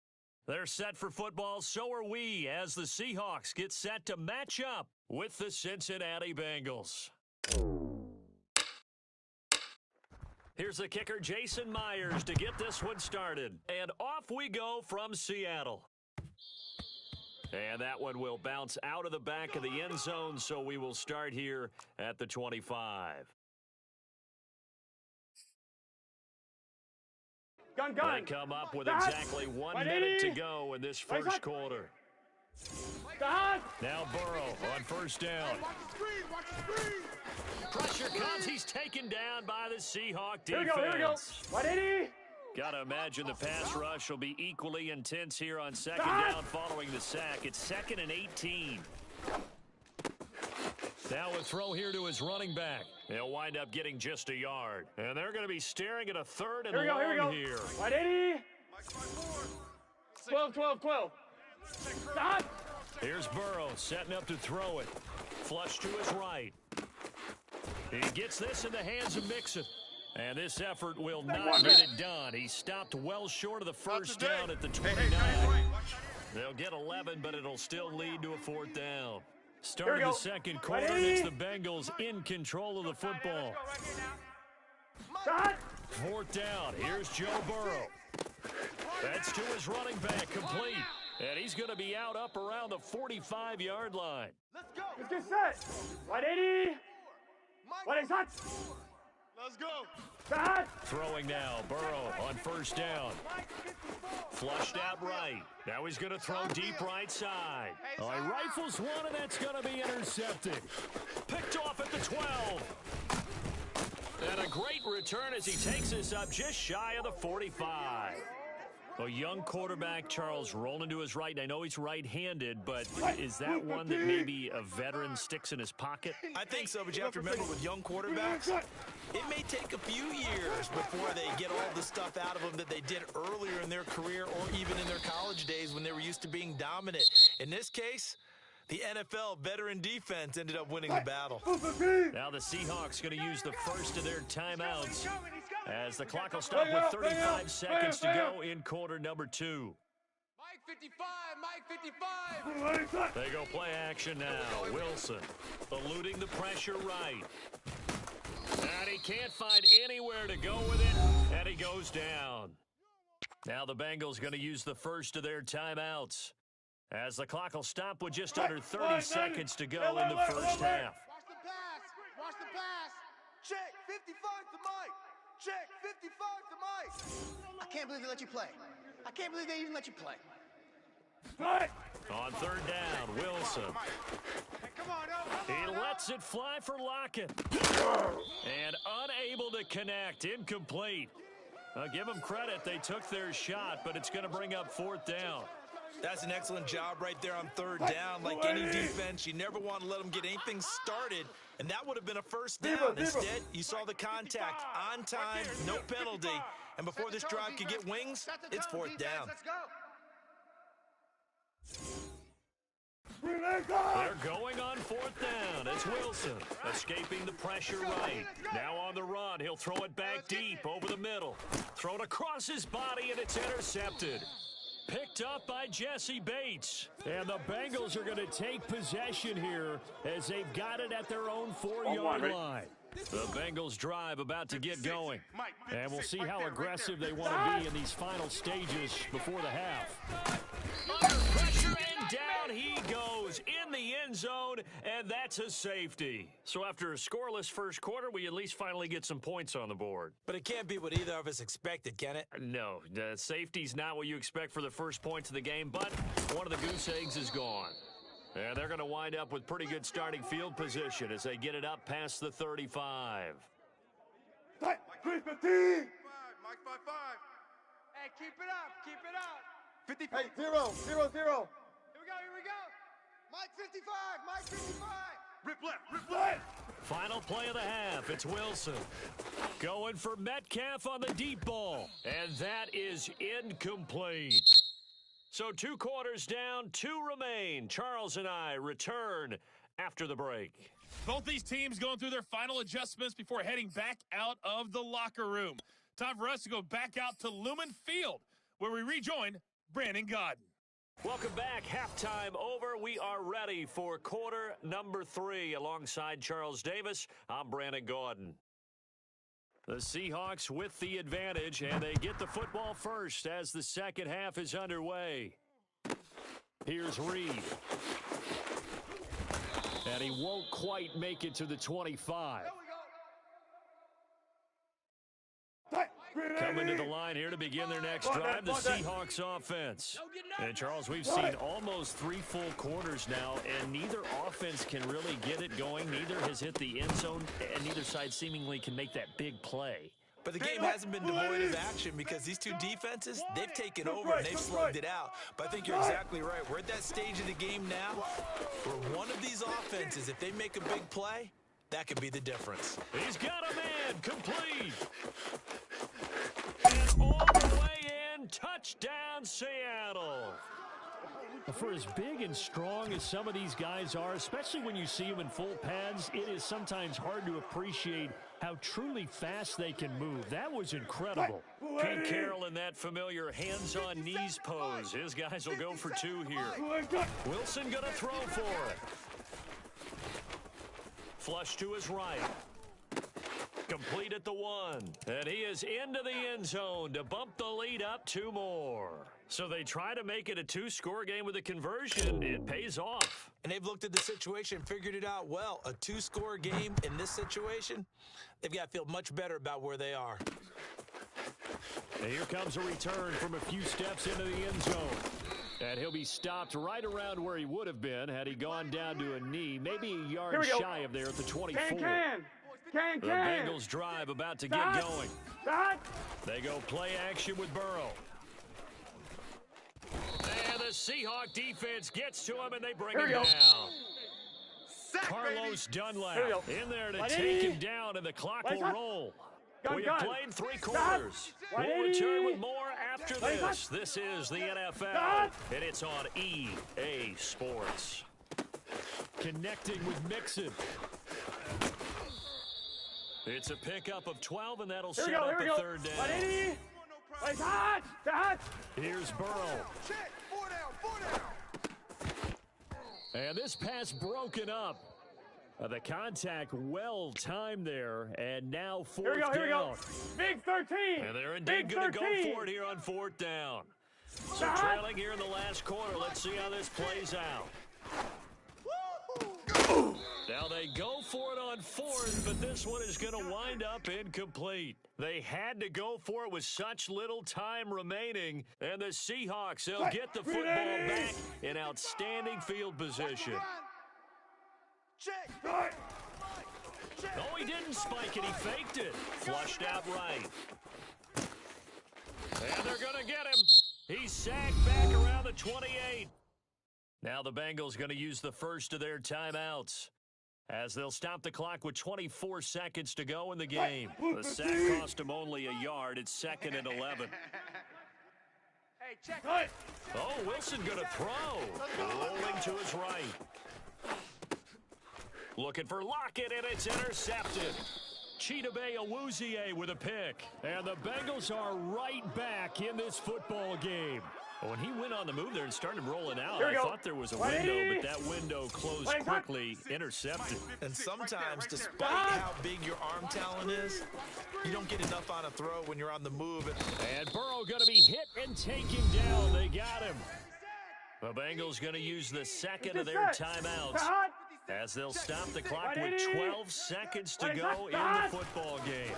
They're set for football, so are we, as the Seahawks get set to match up with the Cincinnati Bengals. Here's the kicker, Jason Myers, to get this one started. And off we go from Seattle. And that one will bounce out of the back of the end zone, so we will start here at the 25. They come up with exactly 1 minute to go in this first quarter. Now Burrow on first down. Watch the screen. Pressure comes. He's taken down by the Seahawk defense. Here we go. What did he? Got to imagine the pass rush will be equally intense here on second down following the sack. It's 2nd and 18. Now a throw here to his running back. They'll wind up getting just a yard. And they're going to be staring at a 3rd and long here. What did he? 12. Stop. Here's Burrow setting up to throw it. Flush to his right. He gets this in the hands of Mixon. And this effort will not get it done. He stopped well short of the first down at the 29. They'll get 11, but it'll still lead to a fourth down. Starting the second quarter, it's the Bengals in control of the football. Fourth down. Here's Joe Burrow. That's to his running back, complete. And he's going to be out up around the 45-yard line. Let's go. Let's get set. 180. 180. Let's go. Throwing now, Burrow on first down. Flushed out right. Now he's going to throw deep right side. Oh, he rifles one, and that's going to be intercepted. Picked off at the 12. And a great return as he takes us up just shy of the 45. A young quarterback, Charles, rolling to his right. And I know he's right-handed, but is that one that maybe a veteran sticks in his pocket? I think so, but you have to remember with young quarterbacks, it may take a few years before they get all the stuff out of them that they did earlier in their career or even in their college days when they were used to being dominant. In this case, the NFL veteran defense ended up winning the battle. Now the Seahawks going to use the first of their timeouts as the clock will stop with 35 seconds to go in quarter number 2. Mike 55, Mike 55. They go play action now. Wilson eluding the pressure right. And he can't find anywhere to go with it, and he goes down. Now the Bengals going to use the first of their timeouts as the clock will stop with just under 30 seconds to go in the first half. Watch the pass. Watch the pass. Check 55 to Mike. Check 55 to Mike. I can't believe they let you play. I can't believe they even let you play. On third down, Wilson. Hey, come on, He lets it fly for Lockett. And unable to connect. Incomplete. Give them credit. They took their shot, but it's going to bring up fourth down. That's an excellent job right there on third down. Like any defense, you never want to let them get anything started, and that would have been a first down. Instead, you saw the contact on time, no penalty, and before this drive could get wings, it's fourth down. Let's go. They're going on fourth down. It's Wilson escaping the pressure right. Now on the run, he'll throw it back deep over the middle. Thrown across his body, and it's intercepted. Picked up by Jesse Bates. And the Bengals are going to take possession here as they've got it at their own 4-yard line. The Bengals drive about to get going. And we'll see how aggressive they want to be in these final stages before the half. Under pressure and down he goes in the end zone, and that's a safety. So after a scoreless first quarter, we at least finally get some points on the board. But it can't be what either of us expected, can it? No, the safety's not what you expect for the first points of the game, but one of the goose eggs is gone. And they're going to wind up with pretty good starting field position as they get it up past the 35. Mike 55. Hey, keep it up. Keep it up. 55. Hey, 0, 0, 0. Here we go. Mike 55. Mike 55. Rip left. Rip left. Final play of the half. It's Wilson going for Metcalf on the deep ball. And that is incomplete. So 2 quarters down, 2 remain. Charles and I return after the break. Both these teams going through their final adjustments before heading back out of the locker room. Time for us to go back out to Lumen Field, where we rejoin Brandon Gaudin. Welcome back. Halftime over. We are ready for quarter number 3. Alongside Charles Davis, I'm Brandon Gaudin. The Seahawks with the advantage, and they get the football first as the second half is underway. Here's Reed. And he won't quite make it to the 25. Coming to the line here to begin their next drive, the Seahawks offense. And Charles, we've seen almost 3 full quarters now, and neither offense can really get it going. Neither has hit the end zone, and neither side seemingly can make that big play. But the game hasn't been devoid of action because these two defenses, they've taken over and they've slugged it out. But I think you're exactly right. We're at that stage of the game now where one of these offenses, if they make a big play, that could be the difference. He's got a man, complete. And all the way in, touchdown Seattle. For as big and strong as some of these guys are, especially when you see them in full pads, it is sometimes hard to appreciate how truly fast they can move. That was incredible. Pete Carroll in that familiar hands-on knees pose. His guys will go for two here. Wilson going to throw for it. Flush to his right. Complete at the 1. And he is into the end zone to bump the lead up 2 more. So they try to make it a 2-score game with a conversion. It pays off. And they've looked at the situation, figured it out well. A 2-score game in this situation, they've got to feel much better about where they are. And here comes a return from a few steps into the end zone. And he'll be stopped right around where he would have been had he gone down to a knee, maybe a yard shy of there at the 24. The Bengals drive about to get going. They go play action with Burrow. And the Seahawk defense gets to him, and they bring him down. Carlos Dunlap in there to take him down, and the clock will roll. We have played 3 quarters. We'll return with more after this. This is the NFL, and it's on EA Sports. Connecting with Mixon. It's a pickup of 12, and that'll set up the 3rd down. Here's Burrow. And this pass broken up. The contact well timed there, and now 4th down. Big 13. And they're indeed going to go for it here on 4th down. So trailing here in the last quarter. Let's see how this plays out. Now they go for it on 4th, but this one is going to wind up incomplete. They had to go for it with such little time remaining, and the Seahawks, they'll get the football back in outstanding field position. No, he didn't spike it. He faked it. Flushed out right. And they're going to get him. He's sacked back around the 28. Now the Bengals going to use the first of their timeouts as they'll stop the clock with 24 seconds to go in the game. The sack cost him only a yard. It's 2nd and 11. Oh, Wilson going to throw. Rolling to his right. Looking for Lockett, and it's intercepted. Chidobe Awuzie with a pick. And the Bengals are right back in this football game. When he went on the move there and started rolling out, I thought there was a window, but that window closed quickly, intercepted. And sometimes, despite how big your arm talent is, you don't get enough on a throw when you're on the move. And Burrow going to be hit and taken down. They got him. The Bengals going to use the second of their timeouts as they'll stop the clock with 12 seconds to go in the football game.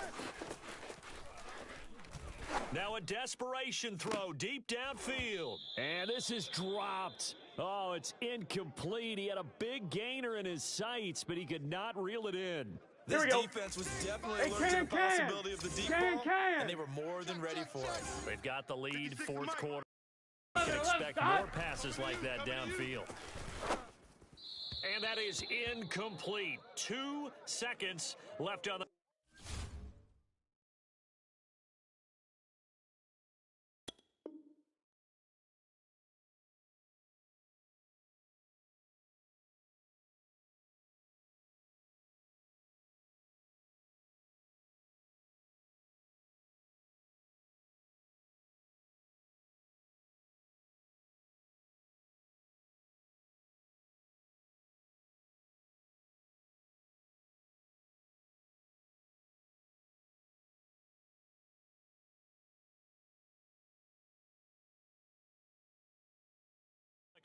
Now a desperation throw deep downfield. And this is dropped. Oh, it's incomplete. He had a big gainer in his sights, but he could not reel it in. This defense was definitely alert to the possibility of the deep ball, and they were more than ready for it. They've got the lead, 4th quarter. You can expect more passes like that downfield. And that is incomplete. 2 seconds left on the...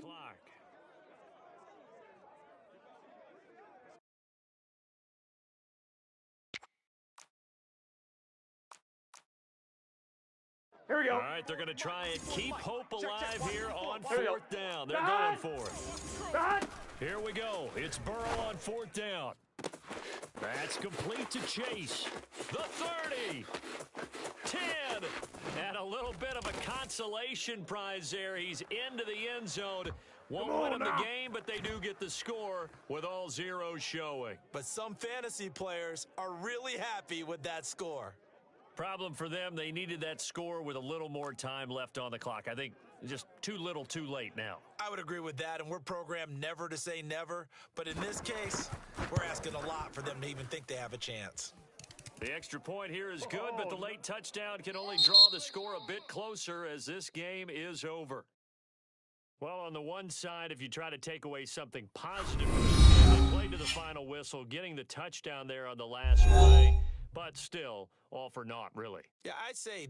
clock. Here we go. All right, they're going to try and keep hope alive here on 4th down. They're going for it. Here we go. It's Burrow on 4th down. That's complete to Chase. The 30. 10. And a little bit of a consolation prize there. He's into the end zone. Won't win him the game, but they do get the score with all zeros showing. But some fantasy players are really happy with that score. Problem for them, they needed that score with a little more time left on the clock. I think just too little too late now. I would agree with that, and we're programmed never to say never. But in this case, we're asking a lot for them to even think they have a chance. The extra point here is good, but the late touchdown can only draw the score a bit closer as this game is over. Well, on the one side, if you try to take away something positive from this game, they played to the final whistle, getting the touchdown there on the last play, but still, all for naught, really. Yeah, I'd say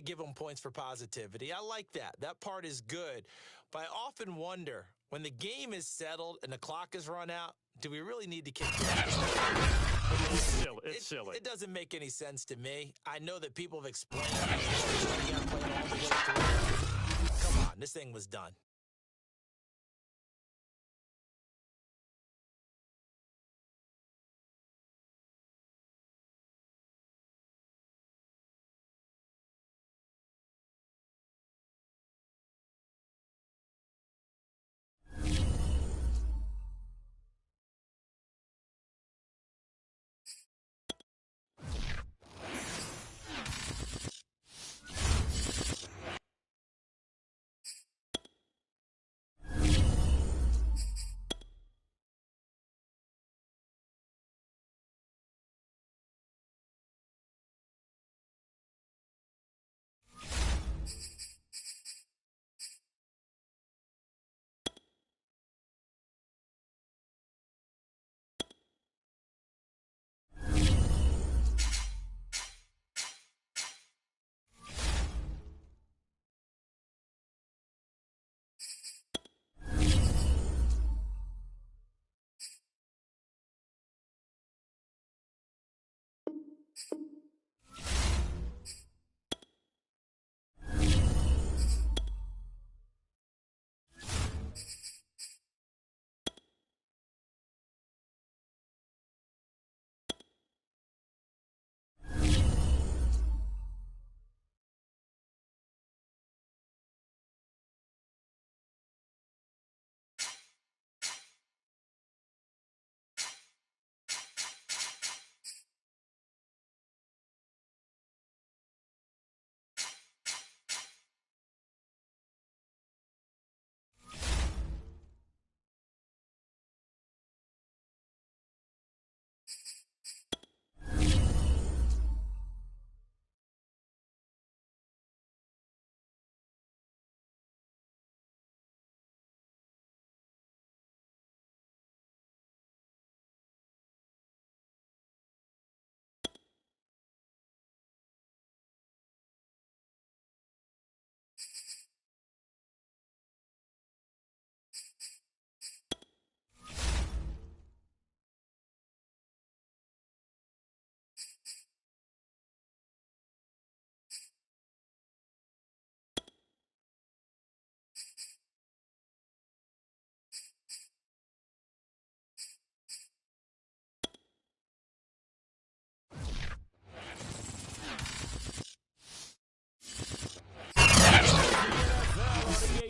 give them points for positivity. I like that. That part is good. But I often wonder, when the game is settled and the clock is run out, do we really need to kick it? It's silly. It doesn't make any sense to me. I know that people have explained it. Come on, this thing was done.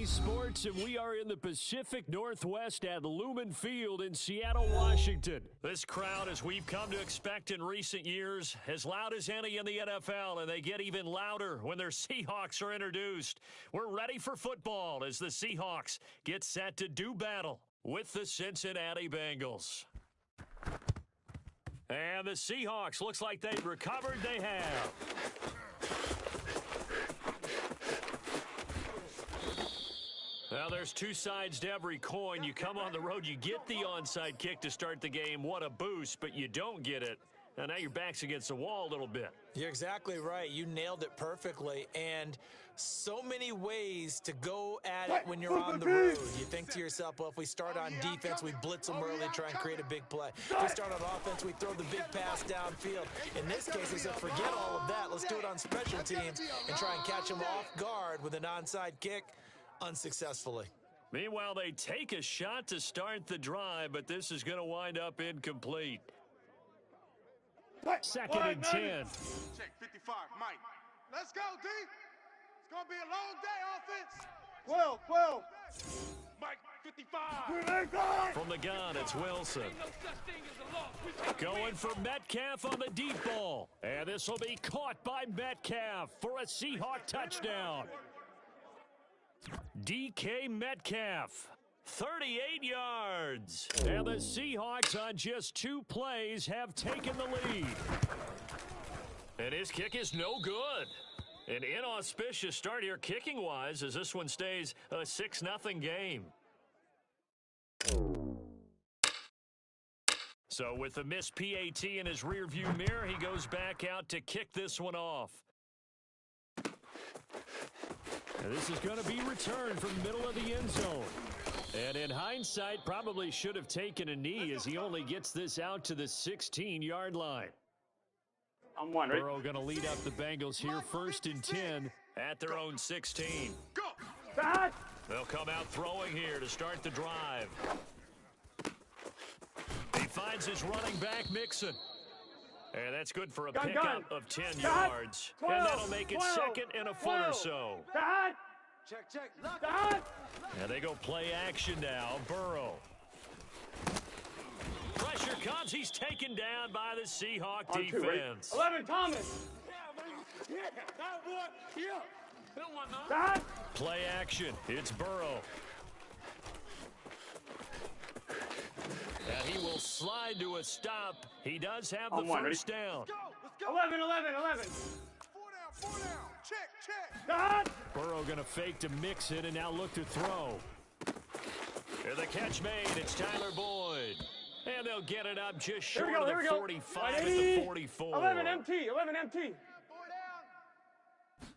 Sports, and we are in the Pacific Northwest at Lumen Field in Seattle, Washington. This crowd, as we've come to expect in recent years, as loud as any in the NFL, and they get even louder when their Seahawks are introduced. We're ready for football as the Seahawks get set to do battle with the Cincinnati Bengals. And the Seahawks, looks like they've recovered. They have. Well, there's two sides to every coin. You come on the road, you get the onside kick to start the game. What a boost, but you don't get it. And now your back's against the wall a little bit. You're exactly right. You nailed it perfectly. And so many ways to go at it when you're on the road. You think to yourself, well, if we start on defense, we blitz them early, try and create a big play. If we start on offense, we throw the big pass downfield. In this case, they said, forget all of that. Let's do it on special teams and try and catch them off guard with an onside kick. Unsuccessfully. Meanwhile, they take a shot to start the drive, but this is going to wind up incomplete. Second and 10. Check 55, Mike. Let's go, D. It's going to be a long day, offense. 12. Mike, 55. From the gun, it's Wilson. Going for Metcalf on the deep ball. And this will be caught by Metcalf for a Seahawk touchdown. DK Metcalf, 38 yards. And the Seahawks on just 2 plays have taken the lead. And his kick is no good. An inauspicious start here kicking-wise as this one stays a 6-0 game. So with the missed PAT in his rearview mirror, he goes back out to kick this one off. And this is going to be returned from the middle of the end zone. And in hindsight, probably should have taken a knee as he only gets this out to the 16-yard line. I'm one, right? Burrow going to lead up the Bengals here, 1st and 10 at their own 16. Go! Back! They'll come out throwing here to start the drive. He finds his running back, Mixon. And that's good for a pickup of 10 yards. 12, and that'll make it 12, 2nd and a foot or so. Back! Check. Back! And they go play action now. Burrow. Pressure comes. He's taken down by the Seahawk defense. 11, Thomas. Yeah, that boy. Yeah. Back! Play action. It's Burrow. And he will slide to a stop. He does have the first down. Let's go. 11. 4 down. Check. Back! Burrow going to fake to mix it and now look to throw. And the catch made. It's Tyler Boyd. And they'll get it up just short of the 45 at the 44. 11 MT.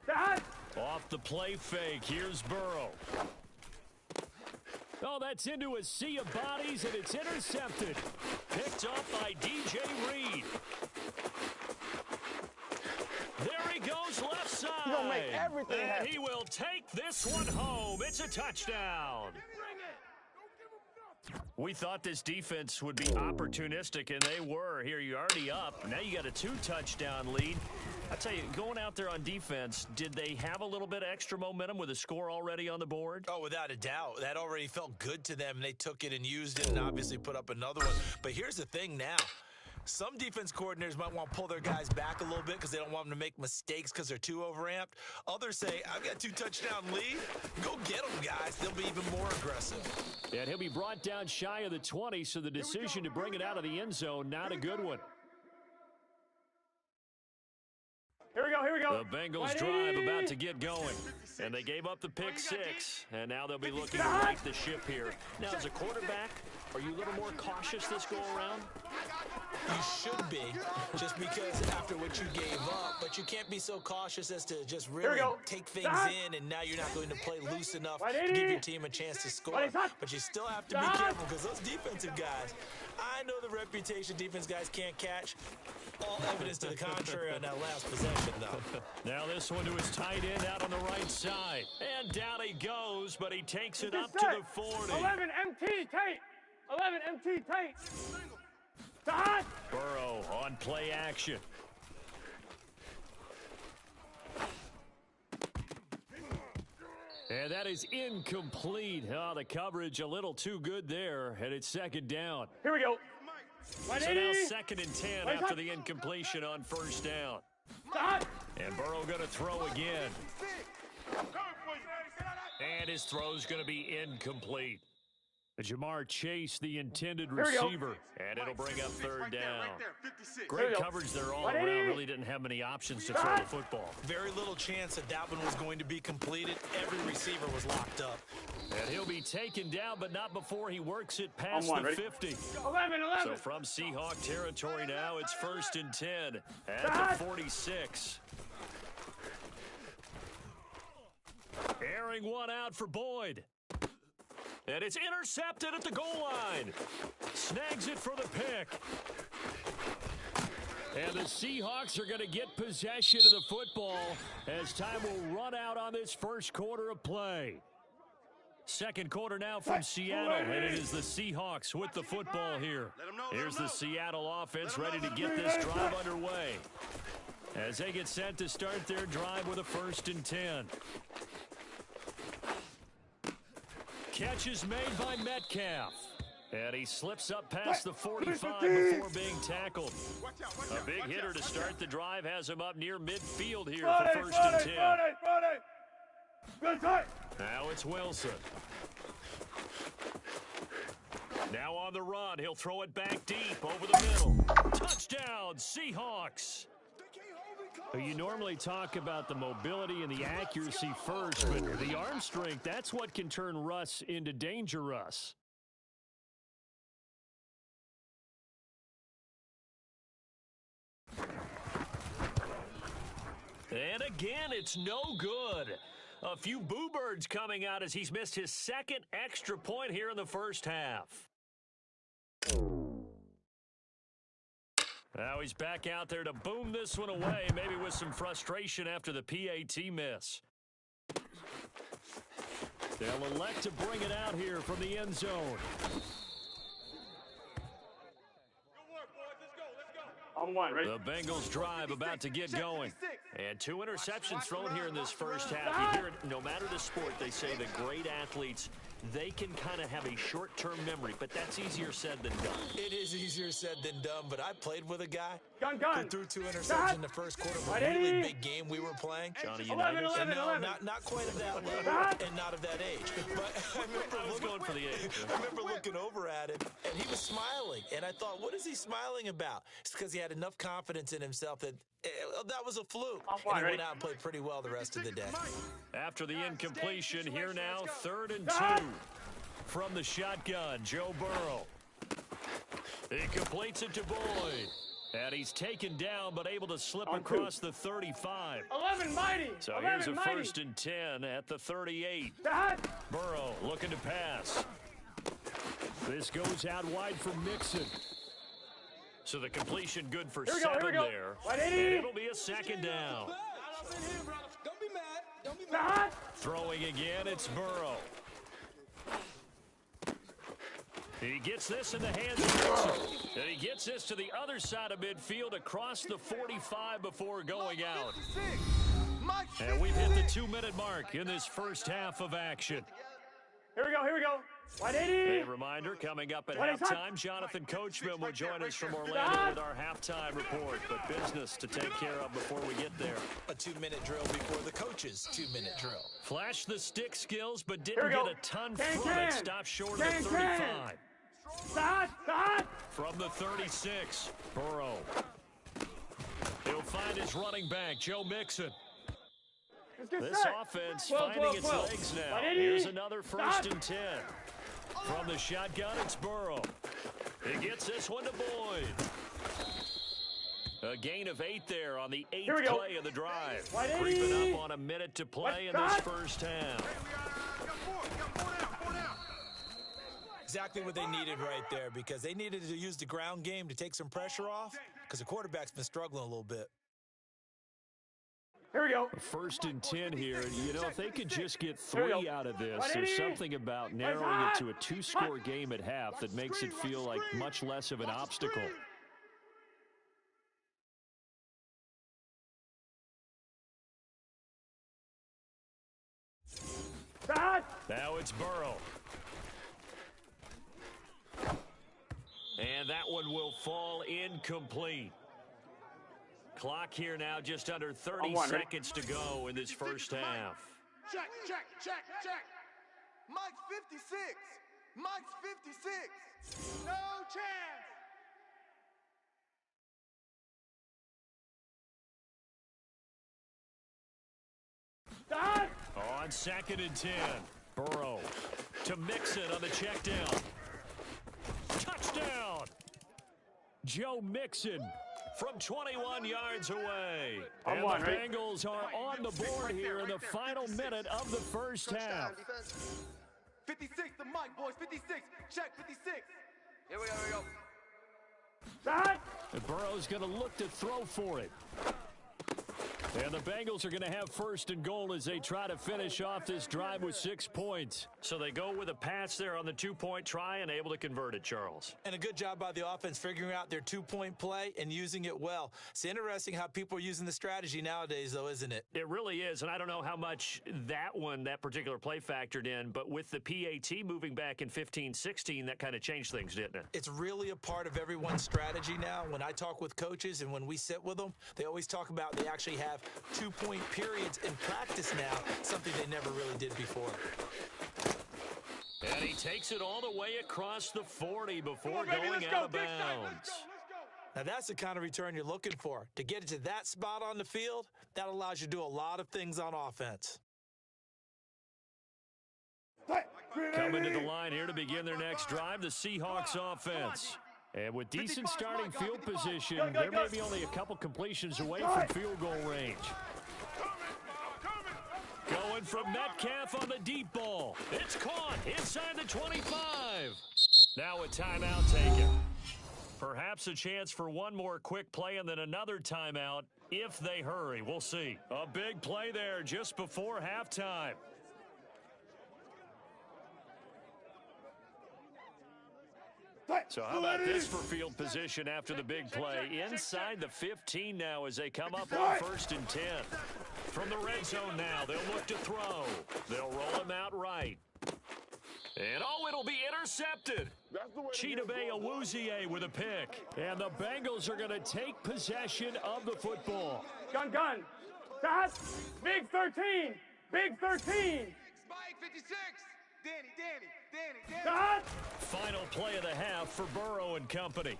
Back! Off the play fake. Here's Burrow. Oh, that's into a sea of bodies, and it's intercepted. Picked off by DJ Reed. There he goes left side. He's gonna make everything and happen. he will take this one home. It's a touchdown. We thought this defense would be opportunistic, and they were. Here, you're already up. Now you got a 2-touchdown lead. I tell you, going out there on defense, did they have a little bit of extra momentum with a score already on the board? Oh, without a doubt. That already felt good to them. They took it and used it and obviously put up another one. But here's the thing now. Some defense coordinators might want to pull their guys back a little bit because they don't want them to make mistakes because they're too overamped. Others say, I've got 2-touchdown lead. Go get them, guys. They'll be even more aggressive. And he'll be brought down shy of the 20, so the decision to bring it out of the end zone, not a good one. Here we go. The Bengals drive about to get going. And they gave up the pick 6, and now they'll be looking to right the ship here. Now, as a quarterback, are you a little more cautious this go-around? You should be, just because after what you gave up, but you can't be so cautious as to just really take things in, and now you're not going to play loose enough to give your team a chance to score. But you still have to be careful because those defensive guys, I know the reputation defense guys can't catch. All evidence to the contrary on that last possession, though. Now this one to his tight end out on the right side. And down he goes, but he takes it up to the 40. 11 MT tight. 11 MT tight. Stop! Burrow on play action. And that is incomplete. Oh, the coverage a little too good there, and it's 2nd down. Here we go. So now 2nd and 10 after the incompletion on 1st down. Stop! And Burrow going to throw again. And his throw's going to be incomplete. Jamar Chase, the intended receiver, and it'll bring up 3rd down. Great coverage there all around. Really didn't have many options to throw the football. Very little chance that one was going to be completed. Every receiver was locked up. And he'll be taken down, but not before he works it past the 50. 11. So from Seahawk territory now, it's 1st and 10 at the 46. Airing one out for Boyd. And it's intercepted at the goal line. Snags it for the pick. And the Seahawks are going to get possession of the football as time will run out on this first quarter of play. 2nd quarter now from Seattle, and it is the Seahawks with the football here. Here's the Seattle offense ready to get this drive underway as they get set to start their drive with a 1st and 10. Catch is made by Metcalf. And he slips up past the 45 before being tackled. A big hitter to start the drive has him up near midfield here for 1st and 10. Good tight. Now it's Wilson. Now on the run, he'll throw it back deep over the middle. Touchdown, Seahawks. You normally talk about the mobility and the accuracy first, but the arm strength, that's what can turn Russ into Danger Russ. And again, it's no good. A few boo birds coming out as he's missed his second extra point here in the first half. Now he's back out there to boom this one away, maybe with some frustration after the PAT miss. They'll elect to bring it out here from the end zone. On one, right? The Bengals drive about to get going. And 2 interceptions thrown here in this first half. You hear it, no matter the sport, they say the great athletes, they can kind of have a short-term memory, but that's easier said than done. It is easier said than done, but I played with a guy Gun. who threw 2 interceptions in the first quarter of a really big game we were playing. Johnny Unitas. 11. Not quite of that level and not of that age. But I was going for the age. I remember looking over at him, and he was smiling. And I thought, what is he smiling about? It's because he had enough confidence in himself that that was a fluke. And he went out and played pretty well the rest of the day. After the incompletion, here now, 3rd and 2. From the shotgun, Joe Burrow. He completes it to Boyd. And he's taken down, but able to slip across the 35. 11, mighty. So here's a 1st and 10 at the 38. Burrow looking to pass. This goes out wide for Mixon. So the completion good for 7 there. And it'll be a 2nd down. Don't be mad. Don't be mad. Throwing again, it's Burrow. He gets this in the hands of Mixon. And he gets this to the other side of midfield across the 45 before going out. And we've hit the 2-minute mark in this first half of action. Here we go. 180. A reminder, coming up at halftime, Jonathan Coachman will join us from Orlando with our halftime report. But business to take care of before we get there. A 2-minute drill before the coach's 2-minute drill. Flash the stick skills, but didn't get a ton from it. Stopped short of the 35. From the 36, Burrow. He'll find his running back, Joe Mixon. This offense finding its legs now. Here's another 1st and 10. From the shotgun, it's Burrow. He gets this one to Boyd. A gain of 8 there on the 8th play of the drive. Creeping up on a minute to play in this first half. Exactly what they needed right there, because they needed to use the ground game to take some pressure off, because the quarterback's been struggling a little bit. Here we go. 1st and 10 here. You know, if they could just get 3 out of this, there's something about narrowing it to a 2-score game at half that makes it feel like much less of an obstacle. Now it's Burrow. And that one will fall incomplete. Clock here now, just under 30 seconds to go in this first half. Check. Mike's 56. Mike's 56. No chance. On 2nd and 10, Burrow to Mixon on the check down. Touchdown! Joe Mixon from 21 yards away. And the Bengals are on the board here in the final minute of the first half. 56 to Mike, boys. 56. Check, 56. Here we go. And Burrow's going to look to throw for it. And the Bengals are going to have 1st and goal as they try to finish off this drive with 6 points. So they go with a pass there on the 2-point try and able to convert it, Charles. And a good job by the offense figuring out their 2-point play and using it well. It's interesting how people are using the strategy nowadays, though, isn't it? It really is, and I don't know how much that particular play factored in, but with the PAT moving back in 15-16, that kind of changed things, didn't it? It's really a part of everyone's strategy now. When I talk with coaches and when we sit with them, they always talk about they actually have 2-point periods in practice now, something they never really did before. And he takes it all the way across the 40 before going out of bounds. Now, that's the kind of return you're looking for. To get it to that spot on the field, that allows you to do a lot of things on offense. Coming to the line here to begin their next drive, the Seahawks offense. And with decent starting field position, there may be only a couple completions away from field goal range. Going from Metcalf on the deep ball. It's caught inside the 25. Now a timeout taken. Perhaps a chance for one more quick play and then another timeout if they hurry. We'll see. A big play there just before halftime. So how about this for field position after the big play? Inside the 15 now as they come up on 1st and 10. From the red zone now, they'll look to throw. They'll roll him out right. And it'll be intercepted. Chidobe Awuzie with a pick. And the Bengals are going to take possession of the football. Gun. Dot. Big 13. Big 13. Spike 56. Danny. Dot. Final play of the half for Burrow and company.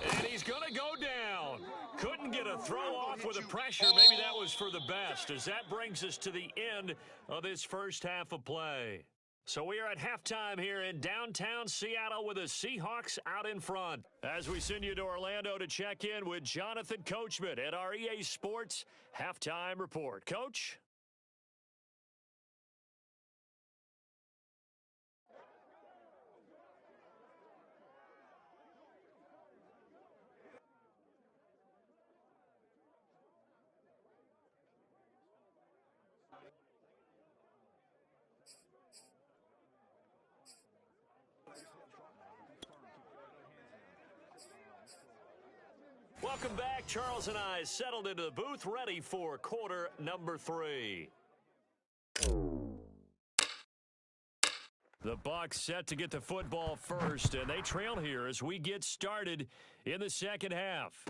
And he's going to go down. Couldn't get a throw off with the pressure. Maybe that was for the best, as that brings us to the end of this first half of play. So we are at halftime here in downtown Seattle with the Seahawks out in front. As we send you to Orlando to check in with Jonathan Coachman at our EA Sports Halftime Report. Coach? Welcome back. Charles and I settled into the booth, ready for quarter number 3. The Bucs set to get the football first, and they trail here as we get started in the second half.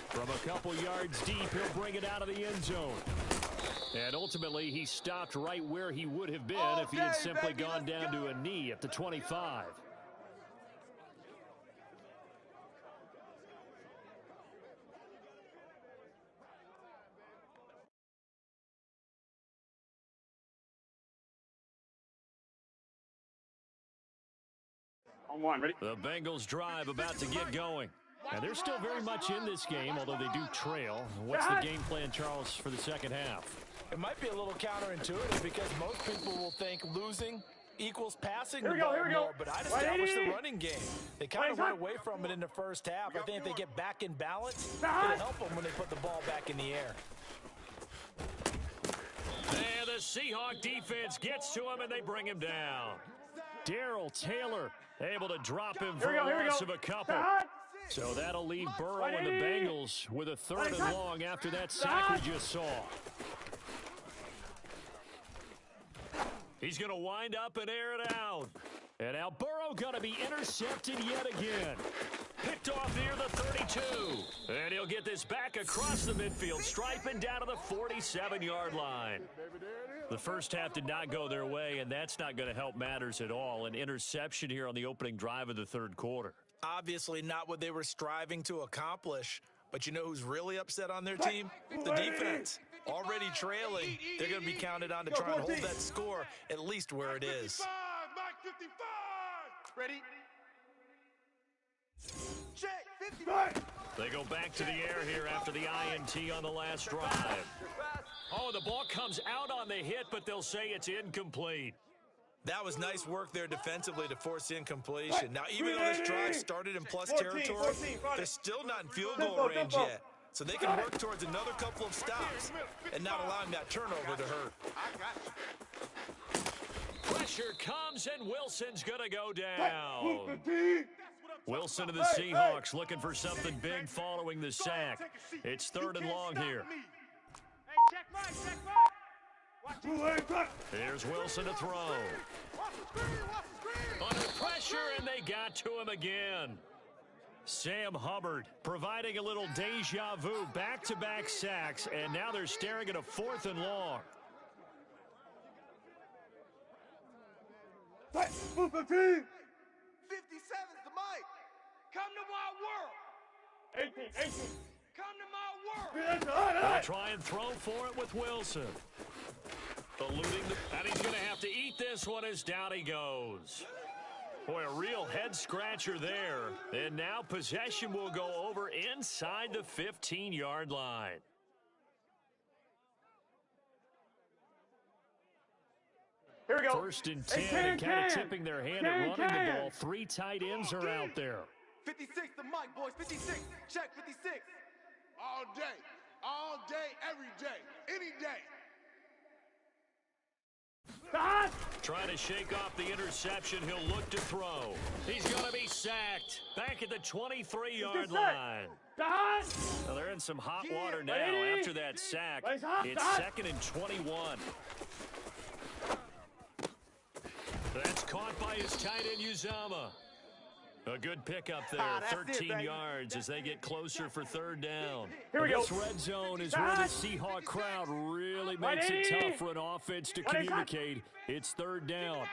From a couple yards deep, he'll bring it out of the end zone. And ultimately, he stopped right where he would have been if he had simply gone down to a knee at the 25. On one, ready? The Bengals drive about to get going. And they're still very much in this game, although they do trail. What's the game plan, Charles, for the second half? It might be a little counterintuitive because most people will think losing equals passing the Here ball we go. more, but I'd establish the running game. They kind of went away from it in the first half. I think if they get back in balance, it'll help them when they put the ball back in the air. And the Seahawk defense gets to him, and they bring him down. Darrell Taylor able to drop him for a loss of a couple. So that'll leave Burrow and the Bengals with a 3rd and long after that sack we just saw. He's going to wind up and air it out. And now Burrow going to be intercepted yet again. Picked off near the 32. And he'll get this back across the midfield stripe and down to the 47-yard line. The first half did not go their way, and that's not going to help matters at all. An interception here on the opening drive of the third quarter. Obviously not what they were striving to accomplish. But you know who's really upset on their team? The defense. Already trailing. They're going to be counted on to try and hold that score at least where it is. Mike 55. Ready? Check. 55. They go back to the air here after the INT on the last drive. Oh, the ball comes out on the hit, but they'll say it's incomplete. That was nice work there defensively to force incompletion. Now, even though this drive started in plus territory, they're still not in field goal range yet. So they can work towards another couple of stops and not allowing that turnover to hurt. Pressure comes, and Wilson's going to go down. Wilson to the Seahawks looking for something big following the sack. It's 3rd and long here. Hey, check Mike. Here's Wilson to throw. Under pressure, and they got to him again. Sam Hubbard providing a little deja vu, back-to-back sacks, and now they're staring at a 4th and long. Move 15! 57's the mic. Come to my world. 18. Come to my world. They'll try and throw for it with Wilson. Eluding and he's going to have to eat this one as down he goes. Boy, a real head-scratcher there. And now possession will go over inside the 15-yard line. Here we go. 1st and 10, and kind of tipping their hand at running the ball. 3 tight ends are out there. 56, the mic, boys. 56. Check 56. All day, every day, any day. Trying to shake off the interception. He'll look to throw. He's going to be sacked. Back at the 23-yard line. Well, they're in some hot water now after that sack. It's 2nd and 21. That's caught by his tight end, Uzama. A good pickup there, 13 yards as they get closer for 3rd down. Here we go. This red zone is where the Seahawk crowd really makes it tough for an offense to communicate. It's 3rd down.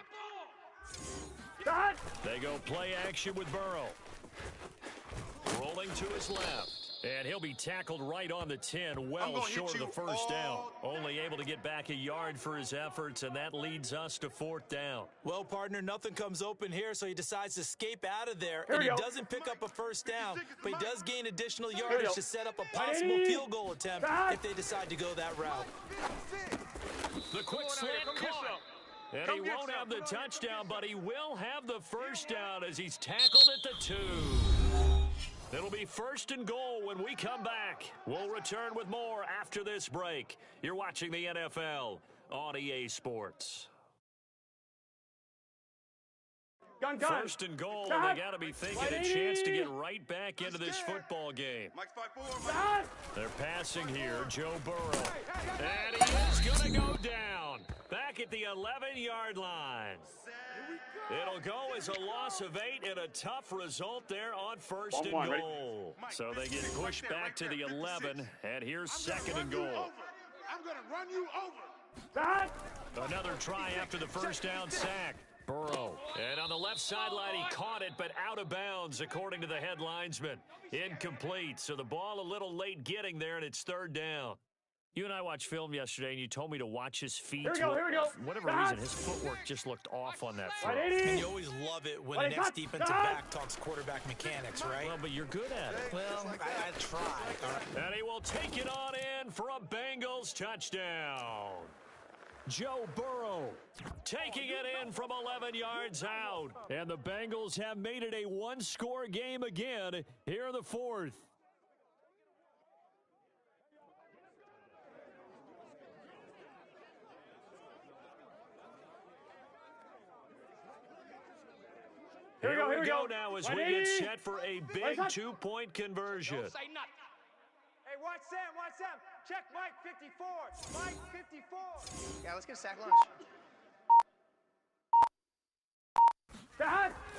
They go play action with Burrow. Rolling to his left. And he'll be tackled right on the 10, well short of the 1st down. Only able to get back a yard for his efforts, and that leads us to 4th down. Well, partner, nothing comes open here, so he decides to escape out of there. And he doesn't pick up a 1st down, but he does gain additional yardage to set up a possible field goal attempt if they decide to go that route. The quick slant caught. And he won't have the touchdown, but he will have the 1st down as he's tackled at the 2. It'll be 1st and goal when we come back. We'll return with more after this break. You're watching the NFL on EA Sports. Gun. 1st and goal, and they got to be thinking a chance to get right back into this football game. They're passing here, Joe Burrow. And he is going to go down. Back at the 11-yard line. It'll go as a loss of 8 and a tough result there on 1st and goal. So they get pushed back to the 11, and here's 2nd and goal. I'm going to run you over. Another try after the 1st down sack. Burrow. And on the left sideline, he caught it, but out of bounds, according to the head linesman. Incomplete. So the ball a little late getting there, and it's 3rd down. You and I watched film yesterday, and you told me to watch his feet. Here we go. For whatever reason, his footwork just looked off on that throw. And you always love it when the next defensive back talks quarterback mechanics, right? Well, but you're good at it. Well, I try. All right. And he will take it on in for a Bengals touchdown. Joe Burrow taking it in from 11 yards out. And the Bengals have made it a one-score game again here in the 4th. Here we go now as we get set for a big 2-point conversion. Don't say nothing. Hey, watch Sam. Check Mike 54. Mike 54. Yeah, let's get a sack lunch.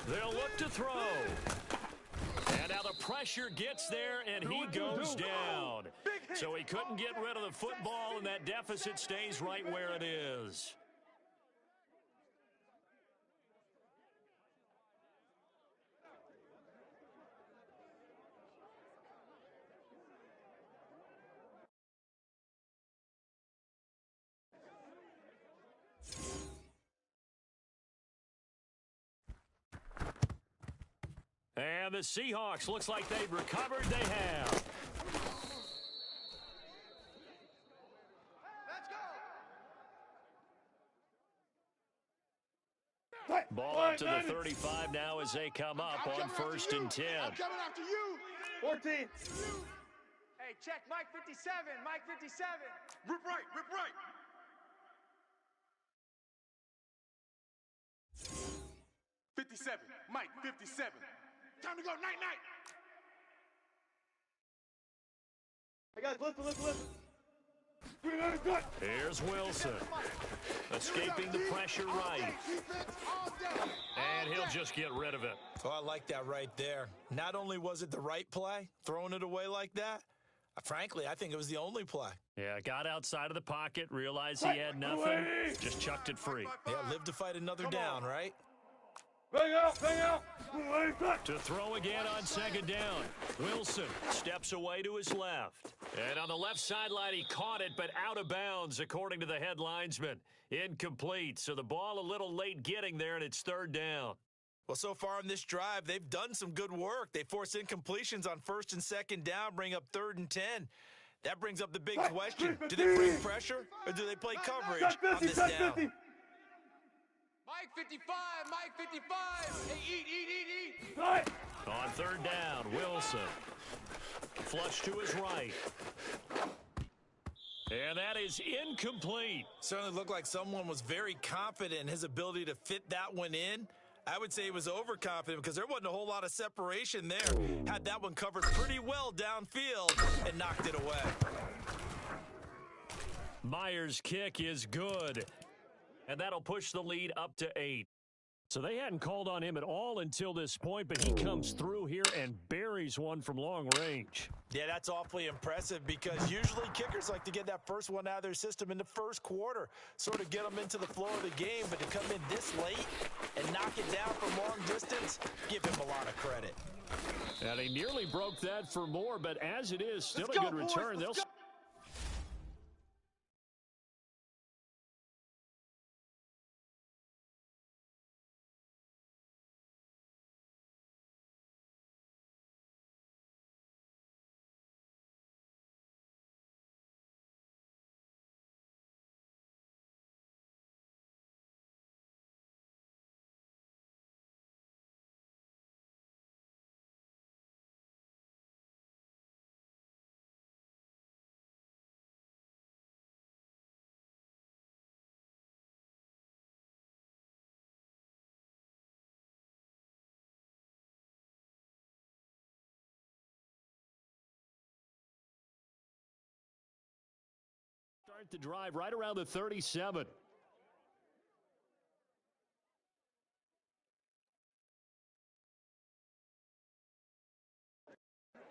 They'll look to throw. And now the pressure gets there, and he goes down. So he couldn't get rid of the football, and that deficit stays right where it is. And the Seahawks, looks like they've recovered. They have. Ball up to the 35 now as they come up on 1st and 10. I'm coming after you. 14. Hey, check Mike 57. Mike 57. Rip right. 57. Mike 57. Time to go. Night. Hey, guys, listen. Here's Wilson. Escaping the pressure right. And he'll just get rid of it. Oh, I like that right there. Not only was it the right play, throwing it away like that, frankly, I think it was the only play. Yeah, got outside of the pocket, realized he had nothing, just chucked it free. Yeah, live to fight another down, right? Bang out. To throw again on second down. Wilson steps away to his left. And on the left sideline, he caught it, but out of bounds, according to the head linesman. Incomplete, so the ball a little late getting there, and it's third down. Well, so far in this drive, they've done some good work. They force incompletions on first and second down, bring up 3rd and 10. That brings up the big question. Do they bring pressure, or do they play coverage on this down? Mike 55, Mike 55. Hey, eat. On third down, Wilson. Flush to his right. And that is incomplete. Certainly looked like someone was very confident in his ability to fit that one in. I would say he was overconfident because there wasn't a whole lot of separation there. Had that one covered pretty well downfield and knocked it away. Myers' kick is good. And that'll push the lead up to 8. So they hadn't called on him at all until this point, but he comes through here and buries one from long range. Yeah, that's awfully impressive because usually kickers like to get that first one out of their system in the first quarter, sort of get them into the flow of the game, but to come in this late and knock it down from long distance, give him a lot of credit. And he nearly broke that for more, but as it is, still a good return. They'll start the drive right around the 37.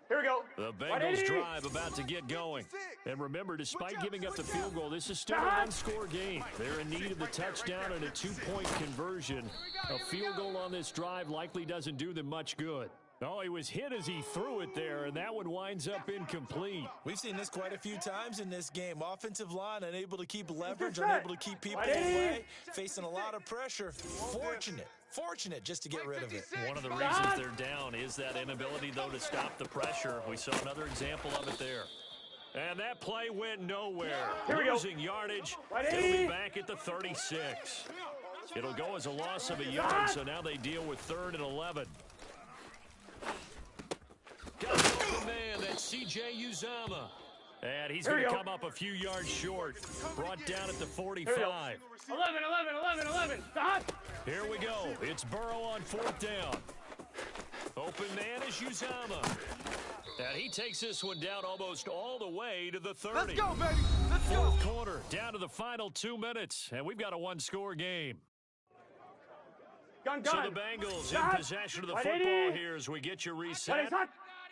Here we go. The Bengals drive about to get going. And remember, despite giving up the field goal, this is still a one-score game. They're in need of the touchdown and a 2-point conversion. A field goal on this drive likely doesn't do them much good. Oh, he was hit as he threw it there, and that one winds up incomplete. We've seen this quite a few times in this game. Offensive line unable to keep leverage, unable to keep people away, facing a lot of pressure. Fortunate just to get rid of it. One of the reasons they're down is that inability, though, to stop the pressure. We saw another example of it there. And that play went nowhere. Losing yardage. It'll be back at the 36. It'll go as a loss of a yard, so now they deal with 3rd and 11. Got an open man, that's C.J. Uzomah. And he's going to come up a few yards short. Brought down at the 45. 11. Stop. Here we go. It's Burrow on 4th down. Open man is Uzomah. And he takes this one down almost all the way to the 30. Let's go, baby. Let's go. 4th quarter, down to the final 2 minutes. And we've got a one-score game. Gun. So the Bengals in possession of the football here as we get you reset.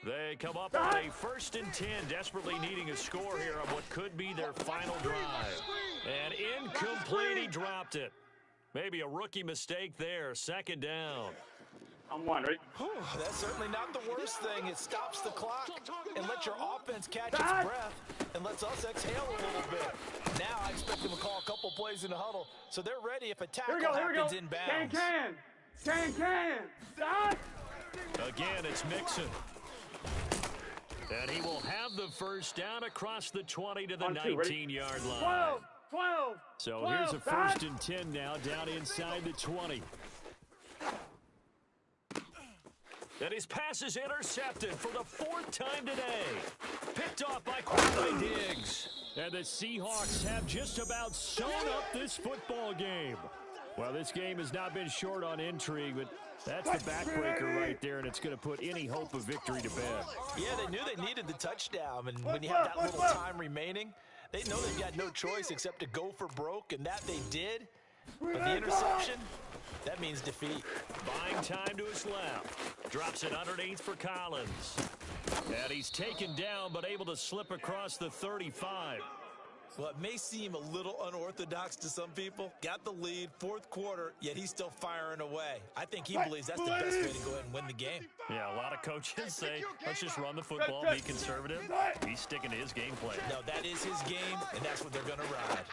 They come up with a 1st and 10, desperately needing a score here on what could be their final drive. And incomplete, he dropped it. Maybe a rookie mistake there, 2nd down. I'm one, right? That's certainly not the worst thing. It stops the clock and lets your offense catch its breath and lets us exhale a little bit. Now I expect them to call a couple plays in the huddle, so they're ready if a tackle happens inbounds. Can. Stop. Again, it's Mixon. And he will have the 1st down across the 20 to the 19-yard line. 12. So here's a 1st and 10 now down inside the 20. And his pass is intercepted for the 4th time today. Picked off by Quay Diggs. And the Seahawks have just about sewn up this football game. Well, this game has not been short on intrigue, but that's the backbreaker right there, and it's going to put any hope of victory to bed. Yeah, they knew they needed the touchdown, and when you have that little time remaining, They know they've got no choice except to go for broke, and that they did. But the interception, that means defeat. Buying time to his left. Drops it underneath for Collins. And he's taken down, but able to slip across the 35. Well, it may seem a little unorthodox to some people. Got the lead, fourth quarter, yet he's still firing away. I think he believes that's the best way to go ahead and win the game. Yeah, a lot of coaches say, let's just run the football, be conservative. He's sticking to his game plan. No, that is his game, and that's what they're going to ride.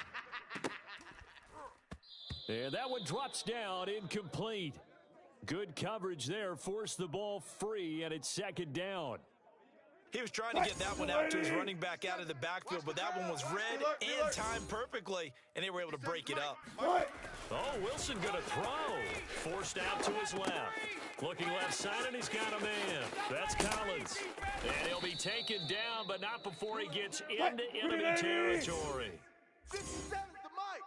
And that one drops down, incomplete. Good coverage there, forced the ball free, and it's second down. He was trying to get that one out to his running back out of the backfield, but that one was read and timed perfectly, and they were able to break it up. Oh, Wilson going to throw. Forced out to his left. Looking left side, and he's got a man. That's Collins. And he'll be taken down, but not before he gets into enemy territory. 57's the mic.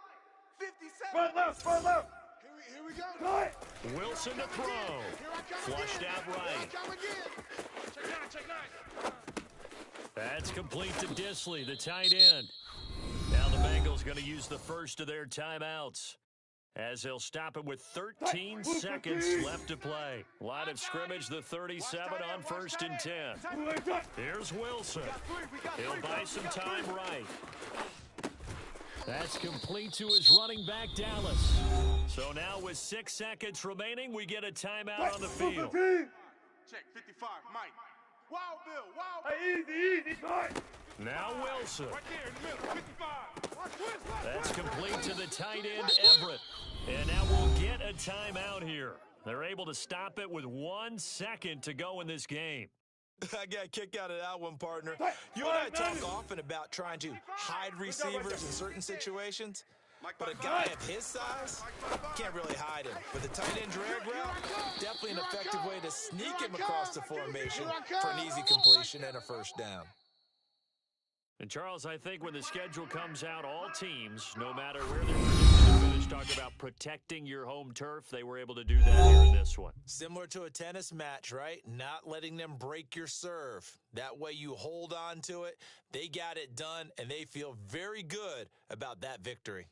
57. Front left. Here we go. Wilson to throw. Flushed out right. Check nine. That's complete to Disley, the tight end. Now the Bengals going to use the first of their timeouts, as they'll stop it with 13 seconds left to play. Line of scrimmage, the 37 on 1st and 10. Here's Wilson. He'll buy some time right. That's complete to his running back, Dallas. So now with 6 seconds remaining, we get a timeout on the field. Check 55, Mike. Wild Bill, Wild Bill. Easy. Now Wilson. Right there in the middle, 55. That's complete to the tight end, Everett. And now we'll get a timeout here. They're able to stop it with 1 second to go in this game. I got a kick out of that one, partner. You and I talk often about trying to hide receivers in certain situations, but a guy of his size can't really hide him. With a tight end drag route, definitely an effective way to sneak him across the formation for an easy completion and a first down. And, Charles, I think when the schedule comes out, all teams, no matter where they're predicted to finish, talk about protecting your home turf. They were able to do that here in this one. Similar to a tennis match, right? Not letting them break your serve. That way you hold on to it. They got it done, and they feel very good about that victory.